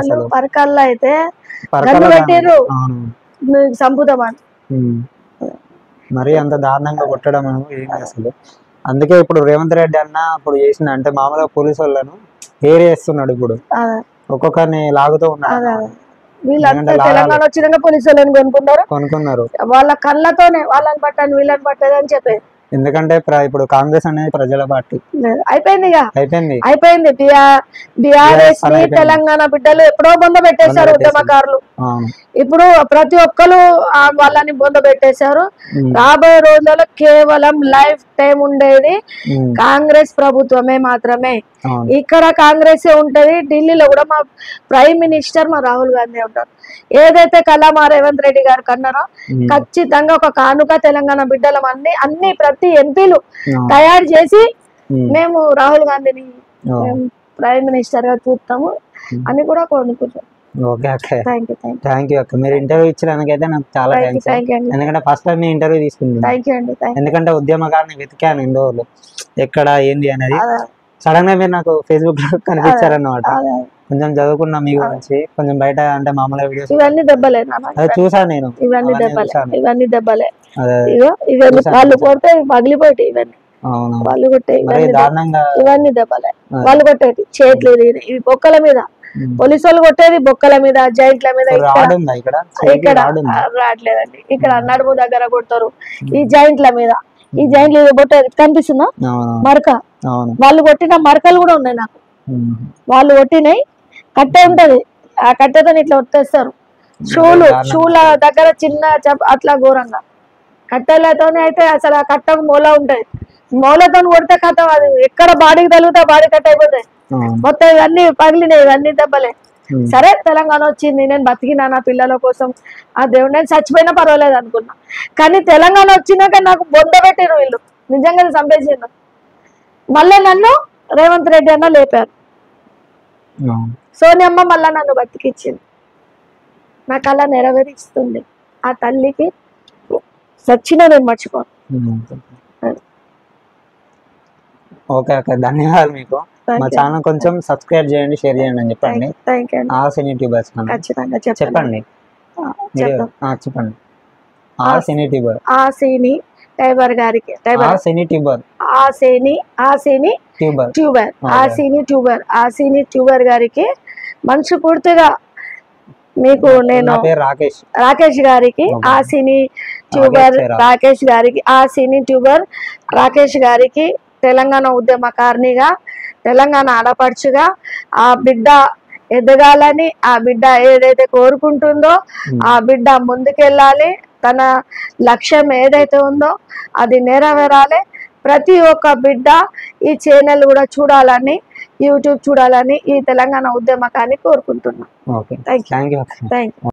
అసలు. పరకాల్లో అయితే పెట్టారు సంపుతామని, మరి అంత దారుణంగా కొట్టడం ఏంది అసలు. అందుకే ఇప్పుడు రేవంత్ రెడ్డి అన్న ఇప్పుడు చేసిన అంటే మామూలుగా పోలీసు వాళ్ళను ఏరేస్తున్నాడు. ఇప్పుడు ఒక్కొక్కరిని లాగుతూ ఉన్నాడు. వీళ్ళంతా తెలంగాణ వచ్చినాక పోలీసు వాళ్ళని కొనుక్కున్నారు. వాళ్ళ కళ్ళతోనే వాళ్ళని పట్టాను వీళ్ళని పట్టదు అని చెప్పేది. ఎందుకంటే ఇప్పుడు కాంగ్రెస్ అనేది ప్రజల పార్టీ అయిపోయింది. బిఆర్ఎస్ ని తెలంగాణ బిడ్డలు ఎప్పుడో బొంద పెట్టేశారు ఉద్యమకారులు. ఇప్పుడు ప్రతి ఒక్కరు వాళ్ళని బొంద పెట్టేశారు. రాబోయే రోజులలో కేవలం లైఫ్ టైం ఉండేది కాంగ్రెస్ ప్రభుత్వమే మాత్రమే. ఇక్కడ కాంగ్రెస్ ఉంటది, ఢిల్లీలో కూడా మా ప్రైమ్ మినిస్టర్ మా రాహుల్ గాంధీ ఉంటారు. ఏదైతే కలామా రేవంత్ రెడ్డి గారు కన్నారో ఖచ్చితంగా ఒక కానుక తెలంగాణ బిడ్డలం అన్ని ప్రతి ఎంపీలు తయారు చేసి మేము రాహుల్ గాంధీని ప్రైమ్ మినిస్టర్ గా చూస్తాము అని కూడా కోరుకుంటాం. థ్యాంక్ యూ అక్క, మీరు ఇంటర్వ్యూ ఇచ్చినందుకైతే నాకు చాలా థ్యాంక్స్. ఎందుకంటే ఫస్ట్ టైం మీ ఇంటర్వ్యూ తీసుకుంటాను. ఎందుకంటే ఉద్యమకారుని వెతికాను ఇన్ని రోజులు ఎక్కడ ఏంది అనేది. సడన్ గా మీరు నాకు ఫేస్బుక్ లో కనిపించారన్నమాట. కొంచెం చదువుకున్నా మీ గురించి, కొంచెం బయట అంటే మామూలుగా వీడియోస్ ఇవన్నీ దెబ్బలే చూసాను నేను. ఇవన్నీ దెబ్బలే, వాళ్ళు కొడితే పగిలిపోయి ఇవన్నీ వాళ్ళు కొట్టేవి ఇవన్నీ దెబ్బలే. వాళ్ళు కొట్టేది చేతులు ఇవి బొక్కల మీద, పోలీసు వాళ్ళు కొట్టేది బొక్కల మీద, జాయింట్ల మీద. ఇక్కడ రావట్లేదండి, ఇక్కడ నడుము దగ్గర కొడతారు, ఈ జాయింట్ల మీద. ఈ జాయింట్లు కొట్టేది కనిపిస్తుందా మరక, వాళ్ళు కొట్టిన మరకలు కూడా ఉన్నాయి నాకు. వాళ్ళు కొట్టినాయి కట్టె ఉంటది, ఆ కట్టెతో ఇట్లా కొట్టేస్తారు. షూల దగ్గర చిన్న అట్లా ఘోరంగా కట్టెలతోనే అయితే అసలు ఆ కట్టకు మూల ఉంటది. మూలతో కొడితే కథ అది ఎక్కడ బాడీకి తగిలితే బాడీ కట్ అయిపోతాయి మొత్తం. ఇవన్నీ పగిలినాయి, ఇవన్నీ దెబ్బలే. సరే తెలంగాణ వచ్చింది, నేను బతికినా నా పిల్లల కోసం, ఆ దేవుడు నేను చచ్చిపోయినా పర్వాలేదు అనుకున్నా. కానీ తెలంగాణ వచ్చినాక నాకు బొంద పెట్టిరు వీళ్ళు, నిజంగా చంపేసిండ్రు. మళ్ళీ నన్ను రేవంత్ రెడ్డి అన్న లేపారు, సోనియమ్మ మళ్ళా నన్ను బతికిచ్చింది. నా కళ నెరవేరుస్తుంది. ఆ తల్లికి సచ్చినా నేను మర్చిపోను. ఓకే ఓకే, ధన్యవాదాలు మీకు. మా ఛానల్ కొంచెం సబ్స్క్రైబ్ చేయండి, షేర్ చేయండి అని చెప్పండి. ఆ సినీ యూట్యూబర్స్ చెప్పండి. చెప్పండి ఆ సినీ ట్యూబర్, ఆ సినీ ట్యూబర్ గారికి, ఆ సినీ ట్యూబర్, ఆ సినీ ట్యూబర్, ఆ సినీ ట్యూబర్ గారికి మనసు పూర్తిగా మీకు నేను రాకేష్ గారికి, ఆ సినీ ట్యూబర్ రాకేష్ గారికి, ఆ సినీ ట్యూబర్ రాకేష్ గారికి తెలంగాణ ఉద్యమకారినిగా, తెలంగాణ ఆడపడుచుగా ఆ బిడ్డ ఎదగాలని, ఆ బిడ్డ ఏదైతే కోరుకుంటుందో ఆ బిడ్డ ముందుకెళ్ళాలి, తన లక్ష్యం ఏదైతే ఉందో అది నెరవేరాలి. ప్రతి ఒక్క బిడ్డ ఈ ఛానల్ కూడా చూడాలని యూట్యూబ్ చూడాలని ఈ తెలంగాణ ఉద్యమకాన్ని కోరుకుంటున్నాను. Okay, thank you. Thank you. Thank you.